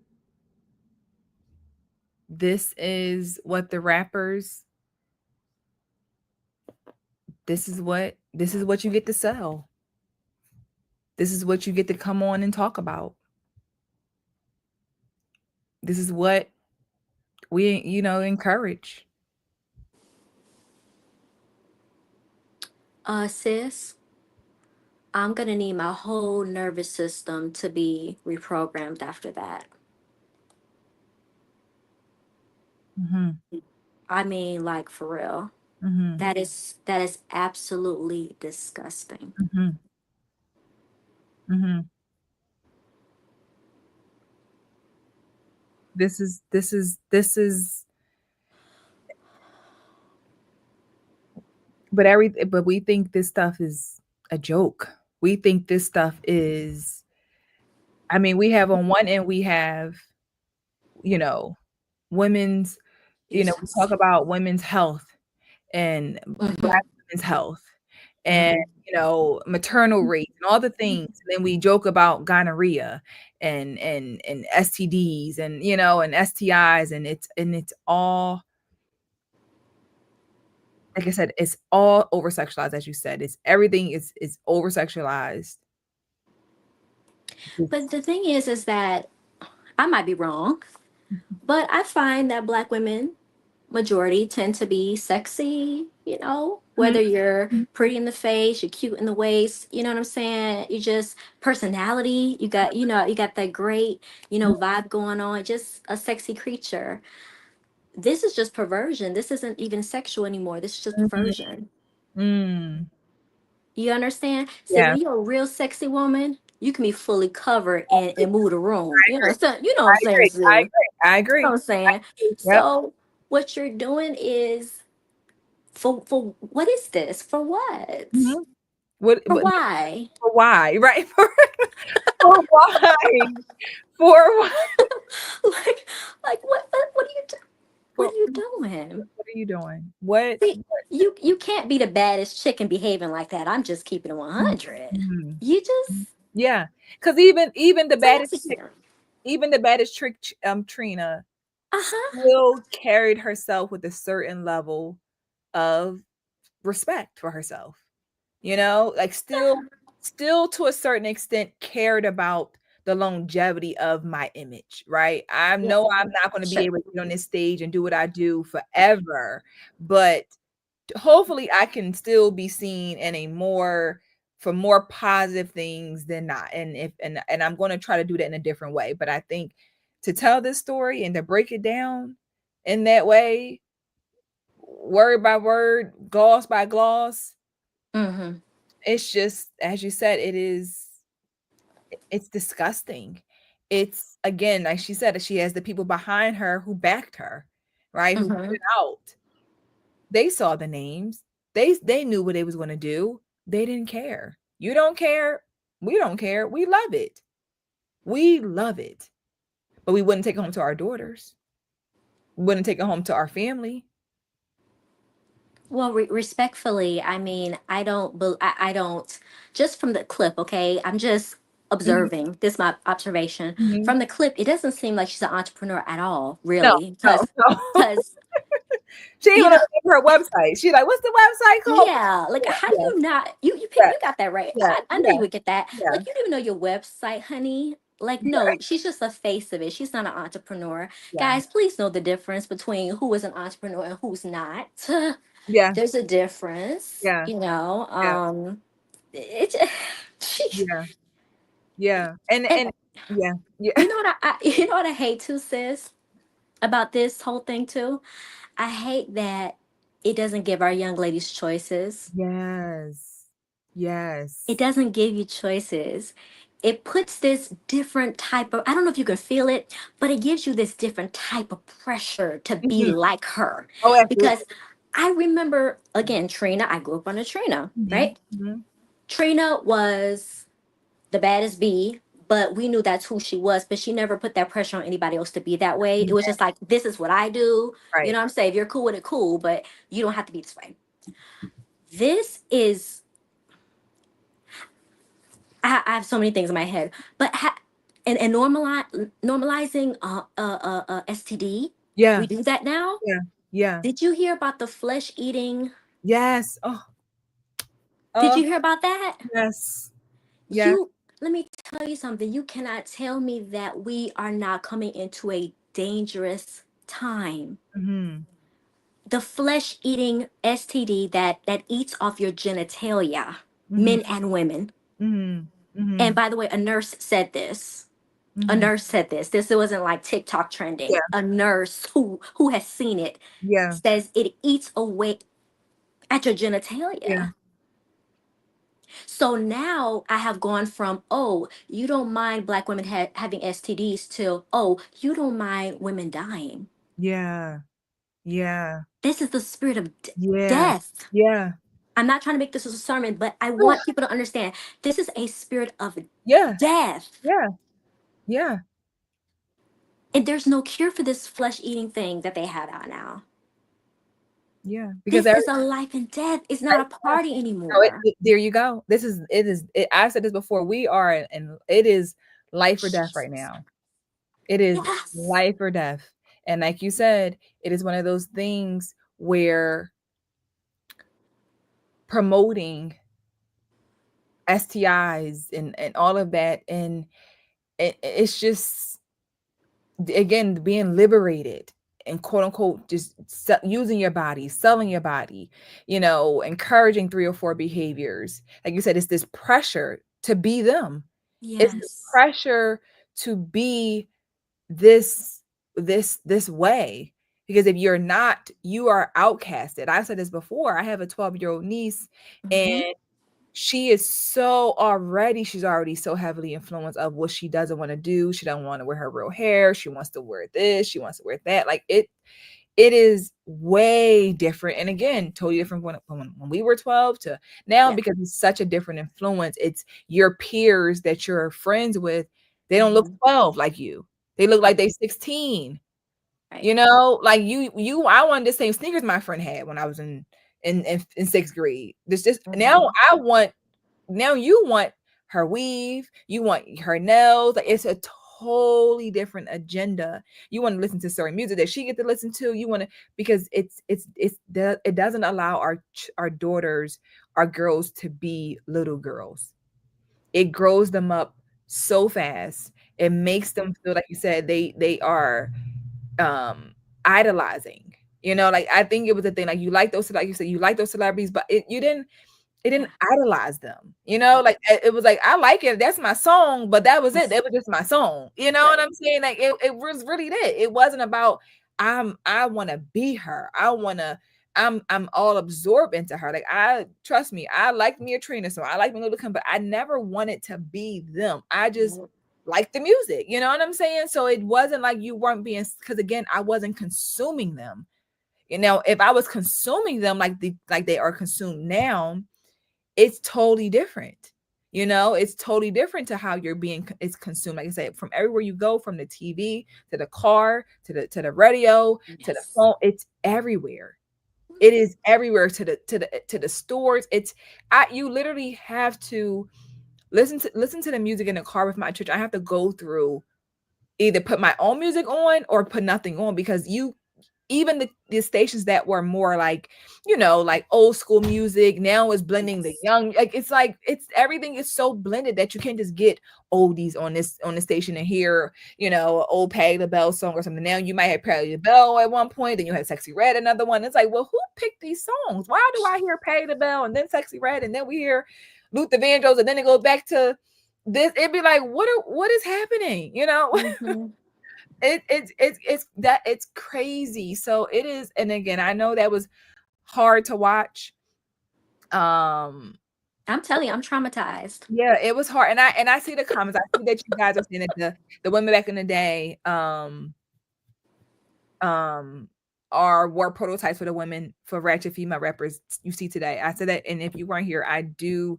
This is what the rappers, this is what you get to sell. This is what you get to come on and talk about. This is what we, encourage. Sis, I'm gonna need my whole nervous system to be reprogrammed after that. Mm-hmm. I mean, like for real. Mm-hmm. That is absolutely disgusting. Mm-hmm. Mm-hmm. This is but we think this stuff is a joke. We think this stuff is, we have on one end, we have, women's, we talk about women's health and Black women's health and, maternal rates and all the things. And then we joke about gonorrhea and STDs and, and STIs and it's all, like I said, it's all over sexualized, as you said. Everything is over sexualized. But the thing is that I might be wrong, but I find that Black women, majority, tend to be sexy, whether you're pretty in the face, you're cute in the waist, you know what I'm saying? You just personality, you got, you got that great, vibe going on, just a sexy creature. this is just perversion. This isn't even sexual anymore. This is just perversion. You understand? So Yeah. when you're a real sexy woman, you can be fully covered and move the room. I You agree. understand? You know what I I'm saying, agree. sis? I You agree. I know agree. what I'm saying? Yep. So what you're doing is for what is this? For what? Mhm. What? For why? For why? Right? For why? For what? like what are you what For are you doing? what are you doing? What? See, you can't be the baddest chick and behaving like that. I'm just keeping it 100. Mhm. You just Yeah, because even the baddest sassy. chick, even the baddest trick, Trina Uh-huh. still carried herself with a certain level of respect for herself. You know, like still to a certain extent cared about the longevity of my image, right? I Yeah. know I'm not going to be Sure. able to get on this stage and do what I do forever, but hopefully I can still be seen in a more for more positive things than not. And if and I'm going to try to do that in a different way. But I think to tell this story and to break it down in that way, word by word, gloss by gloss, Mm-hmm. it's just as you said, it's disgusting. It's again, like she said, she has the people behind her who backed her, right? Who put Mm-hmm. it out. They saw the names. They knew what they was going to do. They didn't care. You don't care. We don't care. We love it. We love it. But we wouldn't take it home to our daughters. We wouldn't take it home to our family. Well, respectfully, I mean, I don't, just from the clip, okay? I'm just Mhm, observing. This is my observation. mhm. From the clip, it doesn't seem like she's an entrepreneur at all, No, really. no, no. Because, She ain't you gonna know, name her website. She like, what's the website called? yeah, like Yeah, how do yeah, you not yeah, you got that right. yeah, I know yeah, you would get that. yeah, Like you don't even know your website, honey. Like no, she's just the face of it. She's not an entrepreneur. yeah, Guys, please know the difference between who is an entrepreneur and who's not. yeah, There's a difference, yeah, you know. yeah, It yeah, yeah. and And yeah, yeah. you know what you know what I hate too, sis, about this whole thing too? I hate that it doesn't give our young ladies choices. Yes. It Yes. doesn't give you choices. It puts this different type of, I don't know if you can feel it, but it gives you this different type of pressure to be Mhm. like her. Oh, absolutely. Because I remember, again, Trina, I grew up under Trina, Mhm, right? mhm. Trina was the baddest bee, but we knew that's who she was, but she never put that pressure on anybody else to be that way. It was Yeah, just like, this is what I do. You right. know what I'm saying? If you're cool with it, cool, but you don't have to be this way. This is I have so many things in my head, but and normalizing STD, Yeah, we do that now. yeah, yeah. Did you hear about the flesh eating? Yes. Oh, Did oh, you hear about that? yes. Yeah. You let me tell you something. You cannot tell me that we are not coming into a dangerous time. Mhm, The flesh eating STD that eats off your genitalia, mhm, men and women. mhm, And mhm, by the way, a nurse said this. A mhm. nurse said this. This wasn't like TikTok trending. Yeah, A nurse who has seen it yeah, says it eats away at your yeah, genitalia. So now I have gone from, oh, you don't mind black women having STDs to, oh, you don't mind women dying. yeah, yeah, This is the spirit of yeah, death. yeah. I'm not trying to make this a sermon, but I Ugh, want people to understand this is a spirit of yeah, death. yeah, yeah, And there's no cure for this flesh eating thing that they have out now. yeah. Because This every is a life and death. It's I not a party no, anymore. there you go. This is it is it, I've said this before. We are and it is life or death right now. It is Yes. life or death. And like you said, it is one of those things where promoting STIs and all of that and it's just again being liberated and quote unquote just using your body, selling your body, encouraging 3 or 4 behaviors. Like you said, it's this pressure to be them. It's the Yes. pressure to be this way. Because if you're not, you are outcasted. I said this before. I have a 12-year-old niece, and she is she's already so heavily influenced of what she doesn't want to do. She doesn't want to wear her real hair. She wants to wear this. She wants to wear that. Like it is way different. And again, totally different when we were 12 to now, because it's such a different influence. It's your peers that you're friends with. They don't look 12 like you. They look like they 16. You know, like I wanted the same sneakers my friend had when I was in 6th grade. This just now you want her weave, you want her nails. Like it's a totally different agenda. You want to listen to certain music that she get to listen to. You want to, because it doesn't allow our daughters, our girls, to be little girls. It grows them up so fast. It makes them feel, like you said, they are idolizing. You know, like I think it was a thing, like you like those, like you said, you like those celebrities, but it didn't idolize them. You know, like it was like, I like it, that's my song, but that was it. That was just my song. You know what I'm saying? Like it was really that. It wasn't about I want to be her. I'm all absorbed into her. Like trust me, I like me a Trina, so I like me a little, but I never wanted to be them. I just like the music, you know what I'm saying? So it wasn't like you weren't being, because again, I wasn't consuming them. You know, if I was consuming them like they are consumed now, it's totally different. You know, it's totally different to how it's consumed. Like I said, from everywhere you go, from the TV to the car to the radio to the phone, it's everywhere. It is everywhere, to the stores. You literally have to listen to the music in the car with my church. I have to go through, either put my own music on or put nothing on, because even the stations that were more like, you know, like old school music now is blending the young, it's everything is so blended that you can't just get oldies on the station and hear, you know, old Patti LaBelle song or something. Now you might have Patti LaBelle at one point, then you have Sexy Red, another one. It's like, well, who picked these songs? Why do I hear Patti LaBelle and then Sexy Red and then we hear Luther Vandross and then it goes back to this? It'd be like, what is happening? You know? It's crazy. So it is. And again, I know that was hard to watch. I'm telling you, I'm traumatized. Yeah, it was hard. And I see the comments. I see that you guys are saying that the women back in the day were prototypes for the women, for Ratchet female rappers you see today. I said that, and if you weren't here, I do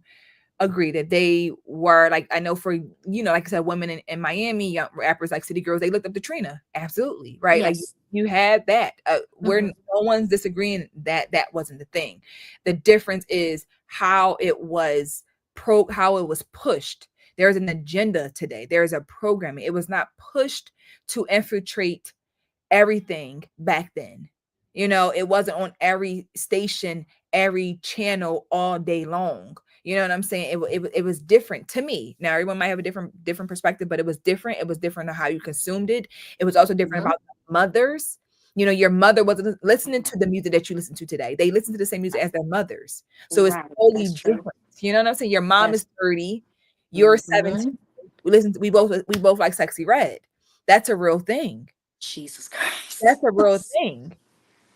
agree that they were, like, I know for, you know, like I said, women in Miami, young rappers like City Girls, they looked up to Trina. Absolutely. Right. Yes. Like you had that where no one's disagreeing that wasn't the thing. The difference is how it was pushed. There's an agenda today. There's a programming. It was not pushed to infiltrate everything back then. You know, it wasn't on every station, every channel all day long. You know what I'm saying? It was different to me. Now everyone might have a different perspective, but it was different. It was different on how you consumed it. It was also different about mothers. You know, your mother wasn't listening to the music that you listen to today. They listen to the same music as their mothers. So it's totally different. You know what I'm saying? Your mom is 30, you're 17. We both like Sexy Red. That's a real thing. Jesus Christ. That's a real thing.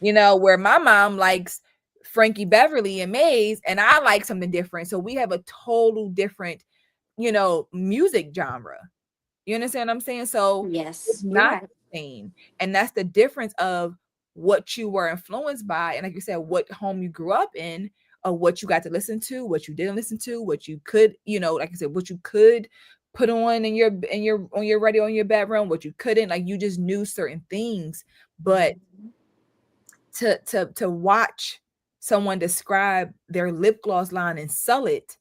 You know, where my mom likes Frankie Beverly and Maze, and I like something different. So we have a total different, you know, music genre. You understand what I'm saying? So yes, it's not the same. And that's the difference of what you were influenced by. And like you said, what home you grew up in, or what you got to listen to, what you didn't listen to, what you could, you know, like I said, what you could put on on your radio in your bedroom, what you couldn't. Like you just knew certain things. But to watch someone describe their lip gloss line and sell it,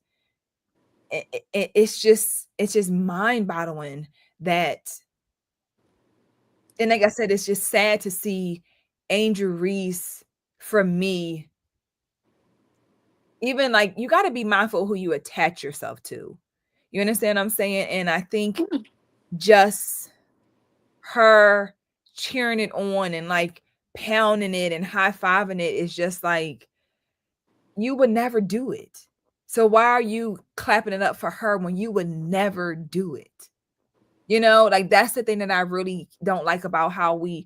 it's just mind-boggling that. And like I said, it's just sad to see Angel Reese, for me, even like, you got to be mindful of who you attach yourself to. You understand what I'm saying? And I think just her cheering it on and like pounding it and high-fiving it is just like, you would never do it. So why are you clapping it up for her when you would never do it? You know, like that's the thing that I really don't like about how we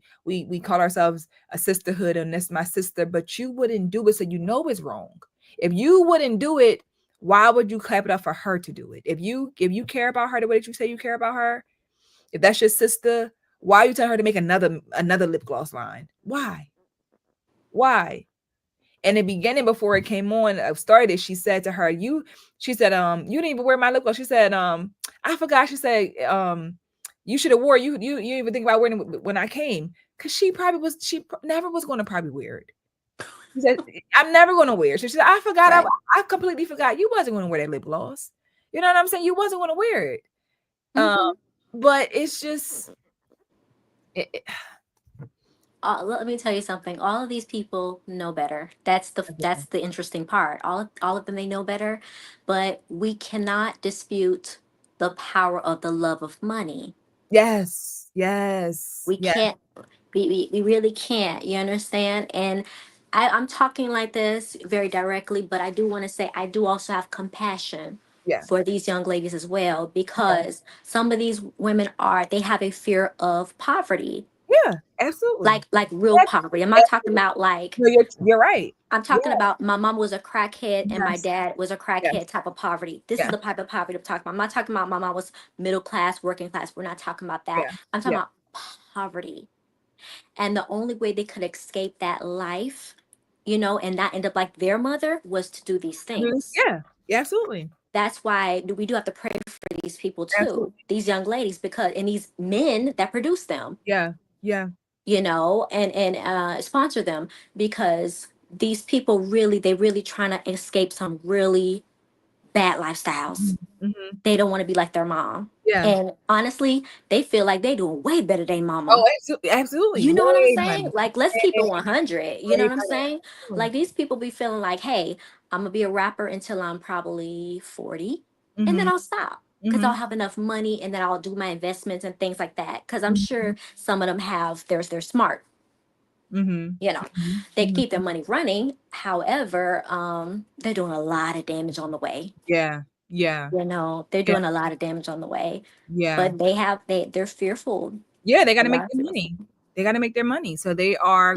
call ourselves a sisterhood and this my sister, but you wouldn't do it, so you know it's wrong. If you wouldn't do it, why would you clap it up for her to do it? If you care about her the way that you say you care about her, if that's your sister, why are you telling her to make another lip gloss line? Why? Why? In the beginning, before it came on, started, she said to her, she said, you didn't even wear my lip gloss. She said, I forgot. She said, you should have wore, you didn't even think about wearing it when I came. Cause she never was going to probably wear it. She said, I'm never going to wear it. So she said, I forgot. Right. I completely forgot. You wasn't going to wear that lip gloss. You know what I'm saying? You wasn't going to wear it. But it's just, let me tell you something. All of these people know better. That's the interesting part. All of them, they know better, but we cannot dispute the power of the love of money. yes. We can't. We really can't. You understand? And I'm talking like this very directly, but I do want to say I do also have compassion Yeah. for these young ladies as well, because some of these women they have a fear of poverty. Yeah, absolutely. Like real poverty. I'm not talking about like, no, you're right. I'm talking about my mom was a crackhead and my Yes. dad was a crackhead Yes. type of poverty. This is Yeah. the type of poverty I'm talking about. I'm not talking about my mom was middle class, working class. We're not talking about that. Yeah. I'm talking Yeah. about poverty. And the only way they could escape that life, and not end up like their mother, was to do these things. Yeah, absolutely. That's why we do have to pray for these people too, Absolutely. these young ladies, and these men that produce them. Yeah. And sponsor them, because these people they really trying to escape some really bad lifestyles. Mm-hmm. They don't want to be like their mom. Yeah. And honestly, they feel like they doing way better than mama. Oh, absolutely. You know what I'm Way saying? money. Like, let's keep it 100. You know Way what I'm money. saying? Like, these people be feeling like, hey, I'm going to be a rapper until I'm probably 40. And then I'll stop because I'll have enough money, and then I'll do my investments and things like that. Because I'm sure some of them they're smart. They keep their money running. However, they're doing a lot of damage on the way. Yeah. They're doing a lot of damage on the way. Yeah. But they're fearful. Yeah, they got to make their money. They got to make their money. So they are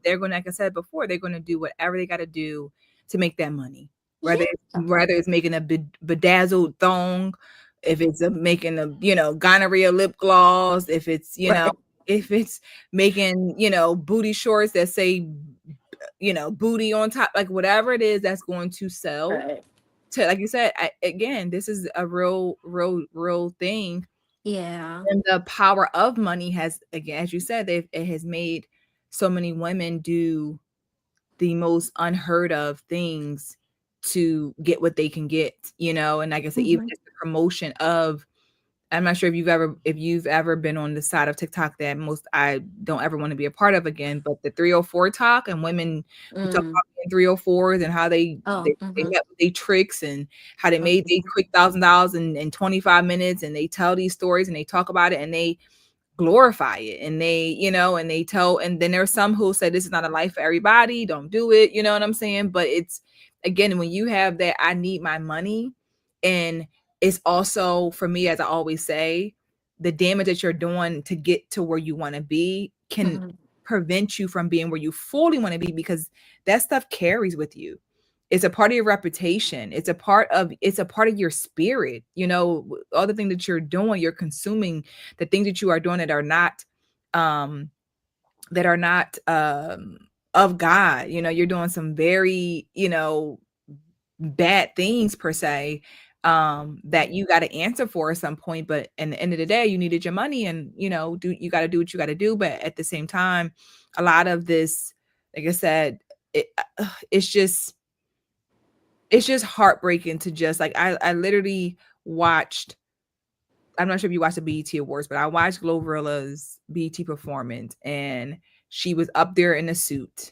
they're going, like I said before, they're going to do whatever they got to do to make that money. Whether it's making a bedazzled thong, if it's making a gonorrhea lip gloss, if it's if it's making booty shorts that say booty on top, like whatever it is that's going to sell. Right. To, like you said, again, this is a real thing. Yeah. And the power of money has, again, as you said, it has made so many women do the most unheard of things to get what they can get, and like I said, even just the promotion of, I'm not sure if you've ever been on the side of TikTok that I don't ever want to be a part of again, but the 304 talk, and women who talk about 304s and how they met with their tricks and how they made their quick $1,000 in 25 minutes, and they tell these stories and they talk about it and they glorify it, and they and they tell, and then there's some who say this is not a life for everybody, don't do it, you know what I'm saying? But it's, again, when you have that I need my money, and it's also, for me, as I always say, the damage that you're doing to get to where you want to be can prevent you from being where you fully want to be, because that stuff carries with you. It's a part of your reputation. It's a part of your spirit. All the things that you're doing, you're consuming the things that you are doing that are not of God. You're doing some very, bad things per se, that you got to answer for at some point. But at the end of the day, you needed your money, and you got to do what you got to do. But at the same time, a lot of this, like I said, it's just heartbreaking to just, like, I literally watched, I'm not sure if you watched the BET Awards, but I watched Glorilla's BET performance, and she was up there in a suit.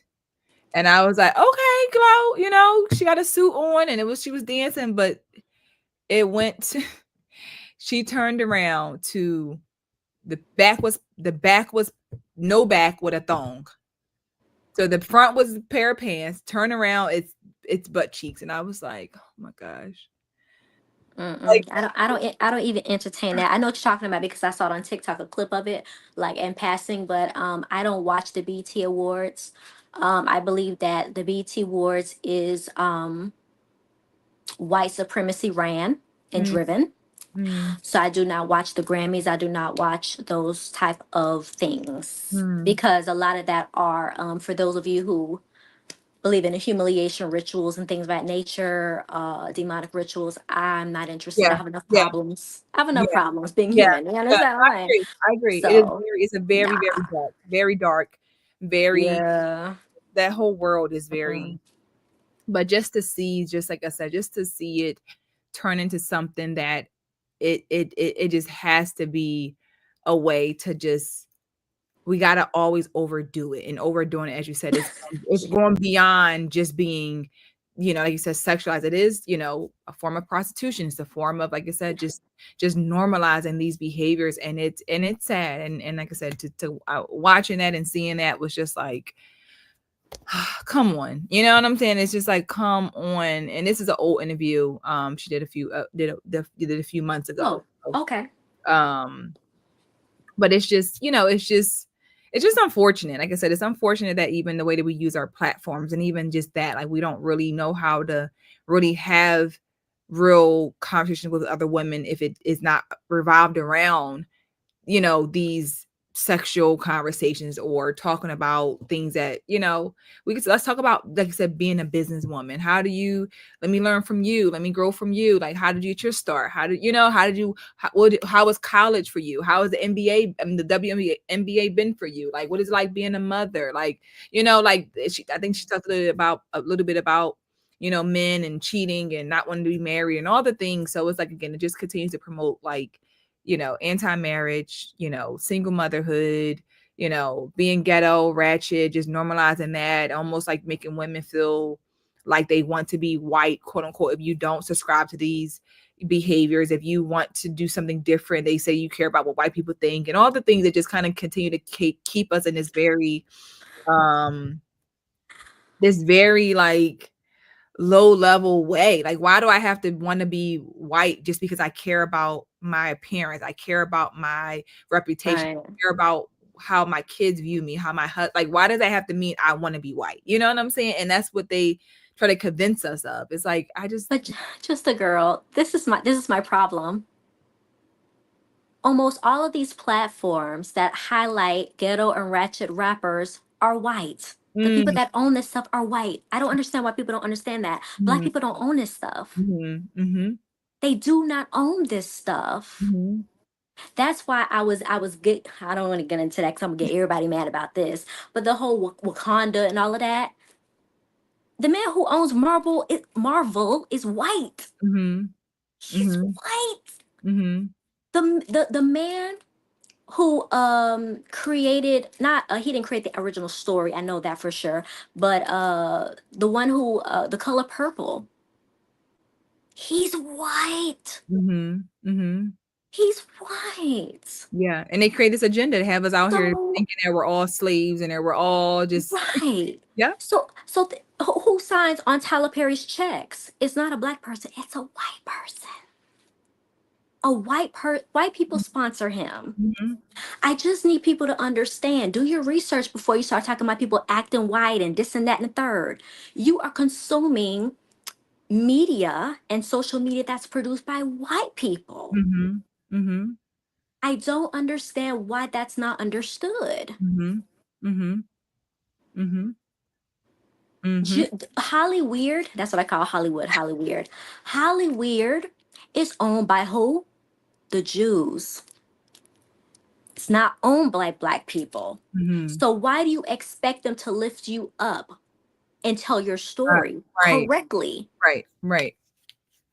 And I was like, okay, Glo, she got a suit on, and she was dancing, but it went to, she turned around to the back was no back with a thong. So the front was a pair of pants, turn around, it's butt cheeks. And I was like, oh my gosh. Mm-mm. I don't even entertain that. I know what you're talking about because I saw it on TikTok, a clip of it, like in passing. But I don't watch the BT Awards. I believe that the BT Awards is white supremacy ran and Mm, driven. mm, So I do not watch the Grammys. I do not watch those type of things mm. because a lot of that are for those of you who believe in the humiliation rituals and things of that nature, demonic rituals. I'm not interested. I Yeah, have enough yeah, problems. I have enough yeah, problems being yeah, human. You yeah. understand what I'm saying? I agree. So, It's a very, nah. very dark, very, Yeah. that whole world is Mm. very, but just to see, just like I said, just to see it turn into something that it just has to be a way to just, we gotta always overdo it, and overdoing it, as you said, it's going beyond just being, like you said, sexualized. It is, a form of prostitution. It's a form of, like I said, just normalizing these behaviors, and it's sad. And like I said, to watching that and seeing that was just like, come on, you know what I'm saying? It's just like, come on. And this is an old interview. She did a few did a few months ago. Oh, okay. Um, but it's just, it's just unfortunate. Like I said, it's unfortunate that even the way that we use our platforms, and even just that, like, we don't really know how to really have real conversations with other women if it is not revolved around, these sexual conversations, or talking about things that, let's talk about, like I said, being a businesswoman. Let me learn from you. Let me grow from you. Like, how did you get your start? How was college for you? How has the NBA and the WNBA been for you? Like, what is it like being a mother? Like, I think she talked a little bit about, men and cheating and not wanting to be married and all the things. So it's like, again, it just continues to promote, like, anti-marriage, single motherhood, being ghetto, ratchet, just normalizing that, almost like making women feel like they want to be white, quote unquote, if you don't subscribe to these behaviors. If you want to do something different, they say you care about what white people think, and all the things that just kind of continue to keep us in um this very like low level way. Like, why do I have to want to be white just because I care about my appearance? I care about my reputation. Right. I care about how my kids view me, how my husband, like, why does that have to mean I want to be white? You know what I'm saying? And that's what they try to convince us of. It's like, But just a girl. This is my problem. Almost all of these platforms that highlight ghetto and ratchet rappers are white. The people mm, that own this stuff are white. I don't understand why people don't understand that. Black mhm, people don't own this stuff. mhm, mhm, They do not own this stuff. mhm, That's why I was good. I don't want to get into that because I'm gonna get everybody mad about this. But the whole Wakanda and all of that. The man who owns Marvel is white. mhm, He's mhm, white. mhm, The man who created, not he didn't create the original story, I know that for sure, but the one who The Color Purple, he's white. mhm, mhm. He's white. Yeah, and they create this agenda to have us out here So thinking that we're all slaves and that we're all just right. yeah. Who signs on Tyler Perry's checks? It's not a black person, it's a white person. White people sponsor him. Mhm. I just need people to understand. Do your research before you start talking about people acting white and this and that and the third. You are consuming media and social media that's produced by white people. Mhm. Mhm. I don't understand why that's not understood. Mhm. Mhm. Mhm. Mhm. Hollyweird, that's what I call Hollywood, Hollyweird. Hollyweird is owned by who? The Jews. It's not owned by black people. Mhm. So why do you expect them to lift you up and tell your story Right. correctly? Right.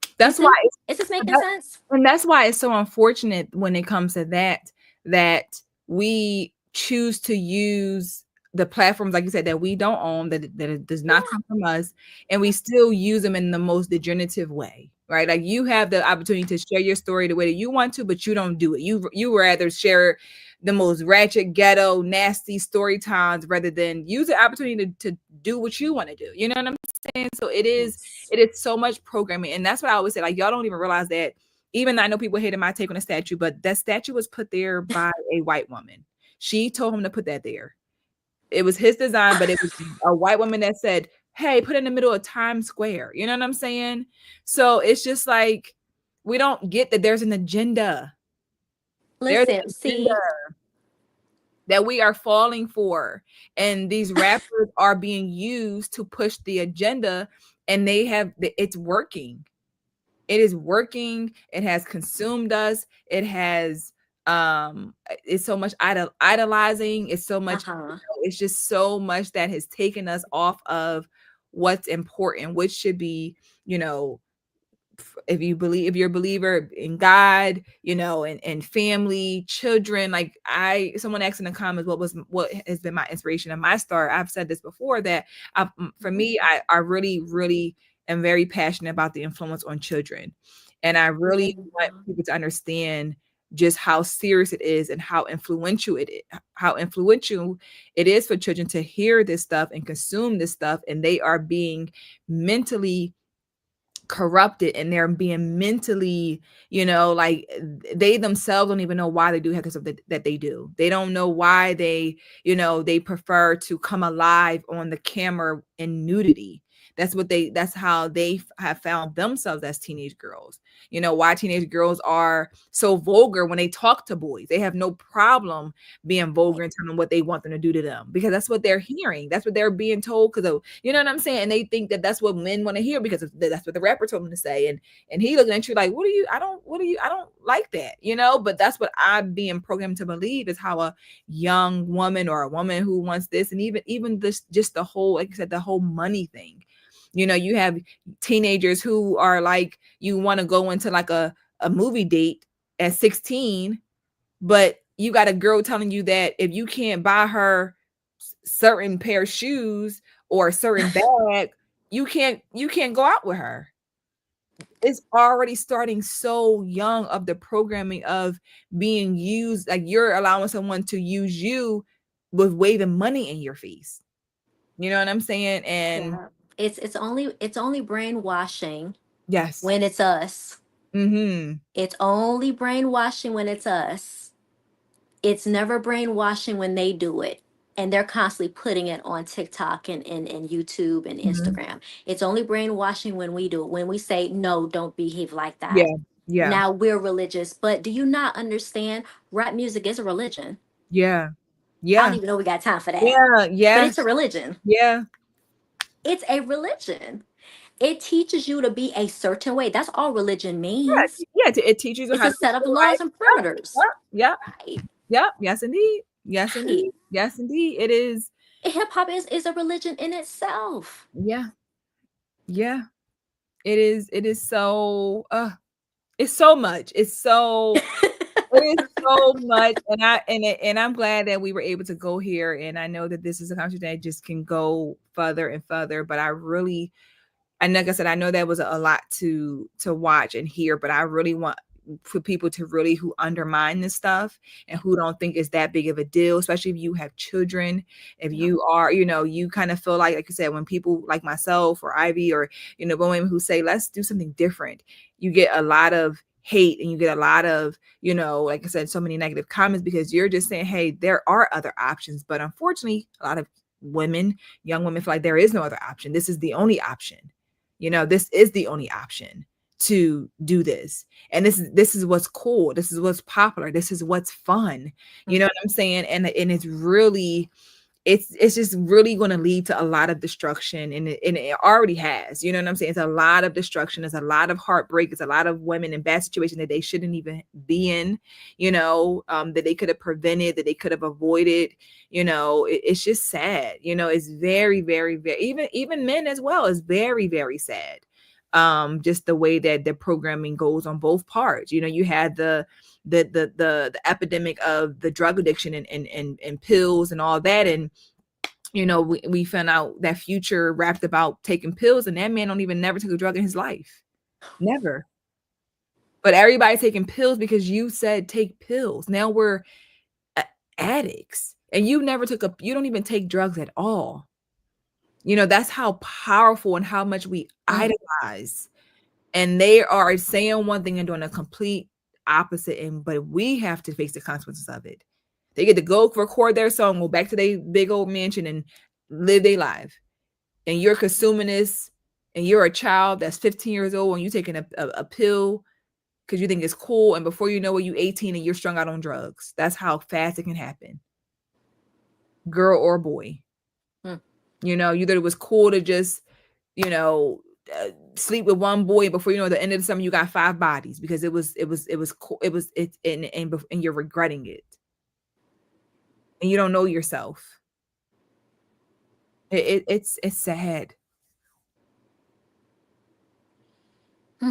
You That's why see? Is this making that, sense? and that's why it's so unfortunate when it comes to that we choose to use the platforms, like you said, that we don't own, that it does not come from us, and we still use them in the most degenerative way, right? Like, you have the opportunity to share your story the way that you want to, but you don't do it. You rather share the most ratchet, ghetto, nasty story times rather than use the opportunity to do what you want to do. You know what I'm saying? So it is so much programming, and that's what I always say. Like, y'all don't even realize that even though I know people hated my take on the statue, but that statue was put there by a white woman. She told him to put that there. It was his design, but it was a white woman that said, hey, put it in the middle of Times Square. You know what I'm saying? So it's just like, we don't get that there's an agenda. There's an Listen, agenda see, that we are falling for. And these rappers are being used to push the agenda, and it's working. It is working. It has consumed us. It has it's so much idolizing. It's so much, it's just so much that has taken us off of what's important, which should be, if you're a believer in God, and family, children. Like someone asked in the comments, what has been my inspiration and my start. I've said this before, that for me, I really, really am very passionate about the influence on children. And I really want people to understand just how serious it is and how influential it is for children to hear this stuff and consume this stuff. And they are being mentally corrupted, and they're being mentally, like they themselves don't even know why they do have the stuff that they do. They don't know why they prefer to come alive on the camera in nudity. That's how they have found themselves as teenage girls. Why teenage girls are so vulgar when they talk to boys. They have no problem being vulgar and telling them what they want them to do to them, because that's what they're hearing. That's what they're being told, because of, you know what I'm saying? And they think that that's what men want to hear, because that's what the rapper told them to say. And he looking at you like, I don't like that, but that's what I'm being programmed to believe, is how a young woman or a woman who wants this, and even this, just the whole, like I said, the whole money thing. You have teenagers who are like, you want to go into like a movie date at 16, but you got a girl telling you that if you can't buy her certain pair of shoes or a certain bag, you can't go out with her. It's already starting so young, of the programming of being used. Like, you're allowing someone to use you with waving money in your face. You know what I'm saying? And it's only brainwashing. Yes. When it's us. Mm-hmm. It's only brainwashing when it's us. It's never brainwashing when they do it. And they're constantly putting it on TikTok and YouTube and Instagram. It's only brainwashing when we do it. When we say, no, don't behave like that. Yeah. Now we're religious. But do you not understand? Rap music is a religion. Yeah. I don't even know we got time for that. Yeah. But it's a religion. Yeah. It's a religion. It teaches you to be a certain way. That's all religion means. Yeah. It teaches you it's how a set of laws and perimeters. Yeah. Right. Yeah. Yes, indeed. Yes, indeed. Yes, indeed. It is. Hip hop is a religion in itself. Yeah. Yeah. It is. It is so. It's so much. It's so. It is so much, and I'm glad that we were able to go here. And I know that this is a conversation that just can go further and further. But and like I said, I know that was a lot to watch and hear. But I really want for people to really, who undermine this stuff and who don't think it's that big of a deal, especially if you have children, if you are, you kind of feel like you said, when people like myself or Ivy or, women who say, let's do something different, you get a lot of hate, and you get a lot of, like I said, so many negative comments, because you're just saying, hey, there are other options. But unfortunately, a lot of young women feel like there is no other option. This is the only option. This is the only option to do this. And this is what's cool. This is what's popular. This is what's fun. You know what I'm saying? And it's really, it's just really going to lead to a lot of destruction, and it already has. You know what I'm saying? It's a lot of destruction. It's a lot of heartbreak. It's a lot of women in bad situations that they shouldn't even be in. That they could have prevented, that they could have avoided. It's just sad. It's very, very, very, even men as well. It's very, very sad. Just the way that the programming goes on both parts. You had the epidemic of the drug addiction and pills and all that. And, we found out that Future rapped about taking pills, and that man don't even never took a drug in his life. Never. But everybody's taking pills because you said take pills. Now we're addicts, and you don't even take drugs at all. That's how powerful and how much we idolize and they are saying one thing and doing a complete opposite, but we have to face the consequences of it. They get to go record their song, go back to their big old mansion and live their life. And you're consuming this, and you're a child that's 15 years old, and you're taking a pill because you think it's cool, and before you know it, you 18 and you're strung out on drugs. That's how fast it can happen. Girl or boy. You know, you thought it was cool to just, you know, sleep with one boy, and before you know, at the end of the summer, you got 5 bodies because it was cool. And you're regretting it, and you don't know yourself. It's sad. We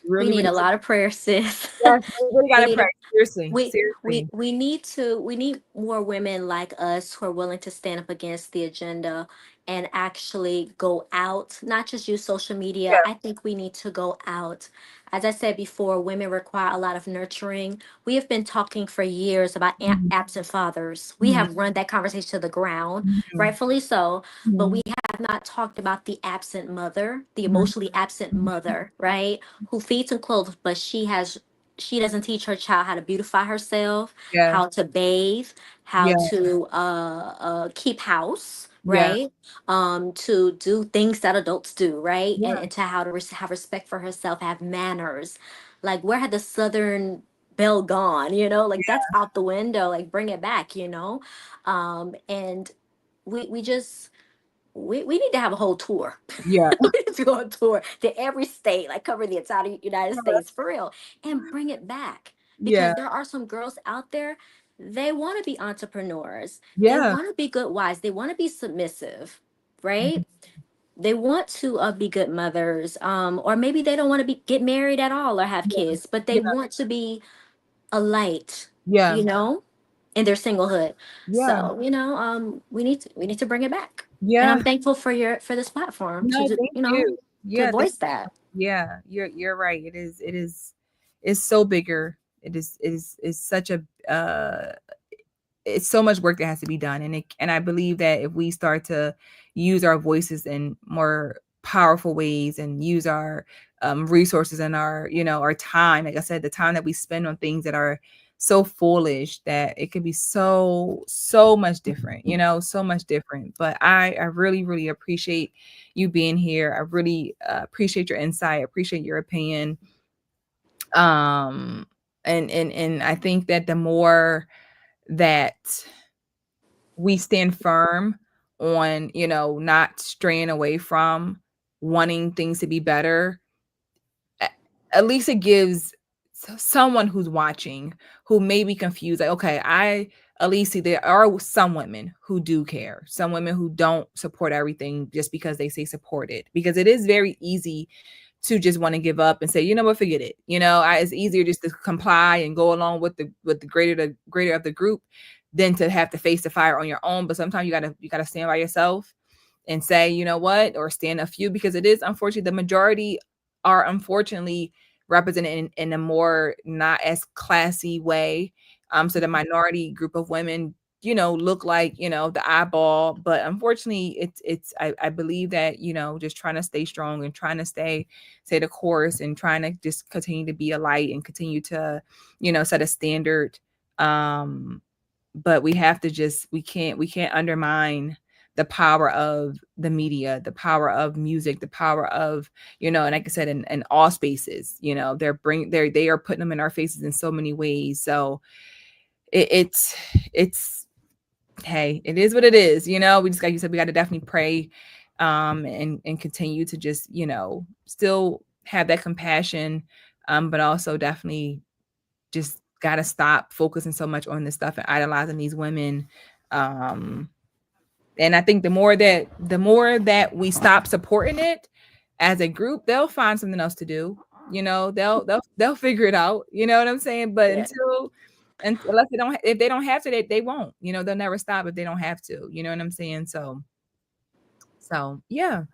Really, need really, a lot of prayer, sis. yes, we really we gotta need pray. Seriously, we seriously. we need more women like us who are willing to stand up against the agenda and actually go out, not just use social media. Yeah. I think we need to go out. As I said before, women require a lot of nurturing. We have been talking for years about Mhm. absent fathers. We Mhm. have run that conversation to the ground, Mhm. rightfully so, but Mhm. we have not talked about the absent mother, the Mhm. emotionally absent mother, right? Who feeds and clothes, but she doesn't teach her child how to beautify herself, Yeah. how to bathe, how Yeah. to keep house, Yeah. right? To do things that adults do, right? Yeah. And to how to have respect for herself, have manners. Like, where had the Southern belle gone? You know, like that's out the window. Like, bring it back. You know, and we just we need to have a whole tour. Yeah. We need to go on tour to every state, like cover the entire United States for real, and bring it back. Yeah. Because there are some girls out there, they want to be entrepreneurs. They Yeah. want to be good wives. They want to be submissive, right? They want to be good mothers, or maybe they don't want to be get married at all or have Yeah. kids, but they Yeah. want to be a light, Yeah. you know, in their singlehood. Yeah. So, you know, we need to bring it back. And Yeah. I'm thankful for for this platform to No, thank you know, you. to Yeah, thank voice that. yeah, you're right. It's so bigger. It's such a it's so much work that has to be done. And I believe that if we start to use our voices in more powerful ways and use our resources and our, you know, our time, like I said, the time that we spend on things that are so foolish, that it could be so much different, you know, so much different. But I really, really appreciate you being here. I really appreciate your insight, appreciate your opinion. Um, and I think that the more that we stand firm on, you know, not straying away from wanting things to be better, a- at least it gives someone who's watching who may be confused, like, okay, I at least see there are some women who do care, some women who don't support everything just because they say support it, because it is very easy to just want to give up and say, you know what, forget it. You know, it's easier just to comply and go along with the greater of the group than to have to face the fire on your own. But sometimes you gotta stand by yourself and say, you know what, or stand a few, because it is unfortunately the majority are unfortunately represented in a more not as classy way. So the minority group of women, you know, look like, you know, the eyeball, but unfortunately I believe that, you know, just trying to stay strong and trying to stay the course and trying to just continue to be a light and continue to, you know, set a standard. But we have to just, we can't undermine the power of the media, the power of music, the power of, you know, and like I said, in all spaces, you know, they are putting them in our faces in so many ways. So it's hey, it is what it is. You know, we just, like you said, we got to definitely pray, and continue to just, you know, still have that compassion, but also definitely just got to stop focusing so much on this stuff and idolizing these women. And I think the more that we stop supporting it as a group, they'll find something else to do. You know, they'll figure it out. You know what I'm saying? But Yeah. unless if they don't have to, they won't. You know, they'll never stop if they don't have to. You know what I'm saying? So yeah.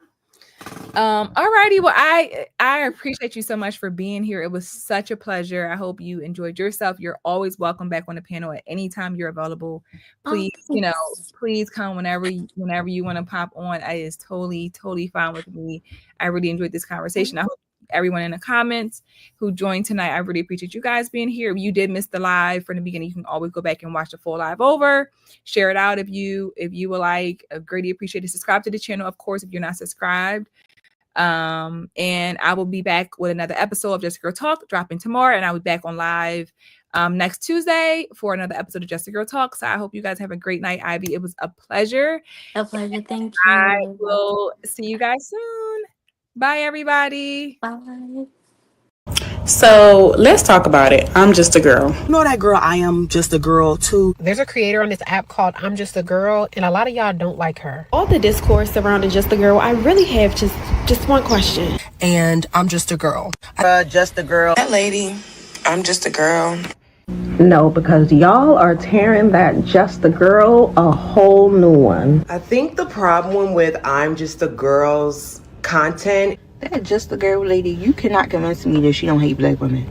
Alrighty. Well, I appreciate you so much for being here. It was such a pleasure. I hope you enjoyed yourself. You're always welcome back on the panel at any time you're available. Oh, Please, you know, please come whenever you want to pop on. It is totally fine with me. I really enjoyed this conversation. everyone in the comments who joined tonight. I really appreciate you guys being here. If you did miss the live from the beginning, you can always go back and watch the full live over. Share it out if you would like. I greatly appreciate it. Subscribe to the channel, of course, if you're not subscribed. And I will be back with another episode of Just a Girl Talk dropping tomorrow, and I'll be back on live next Tuesday for another episode of Just a Girl Talk. So I hope you guys have a great night, Ivy. It was a pleasure. A pleasure. Thank you. I will see you guys soon. Bye, everybody. Bye. So let's talk about it. I'm just a girl. You know that girl, I am just a girl too. There's a creator on this app called I'm Just a Girl, and a lot of y'all don't like her. All the discourse surrounding just a girl, I really have just one question. And I'm just a girl. Just a girl. That lady, I'm just a girl. No, because y'all are tearing that just a girl a whole new one. I think the problem with I'm Just a Girl's content, That just a girl lady, you cannot convince me that she don't hate black women.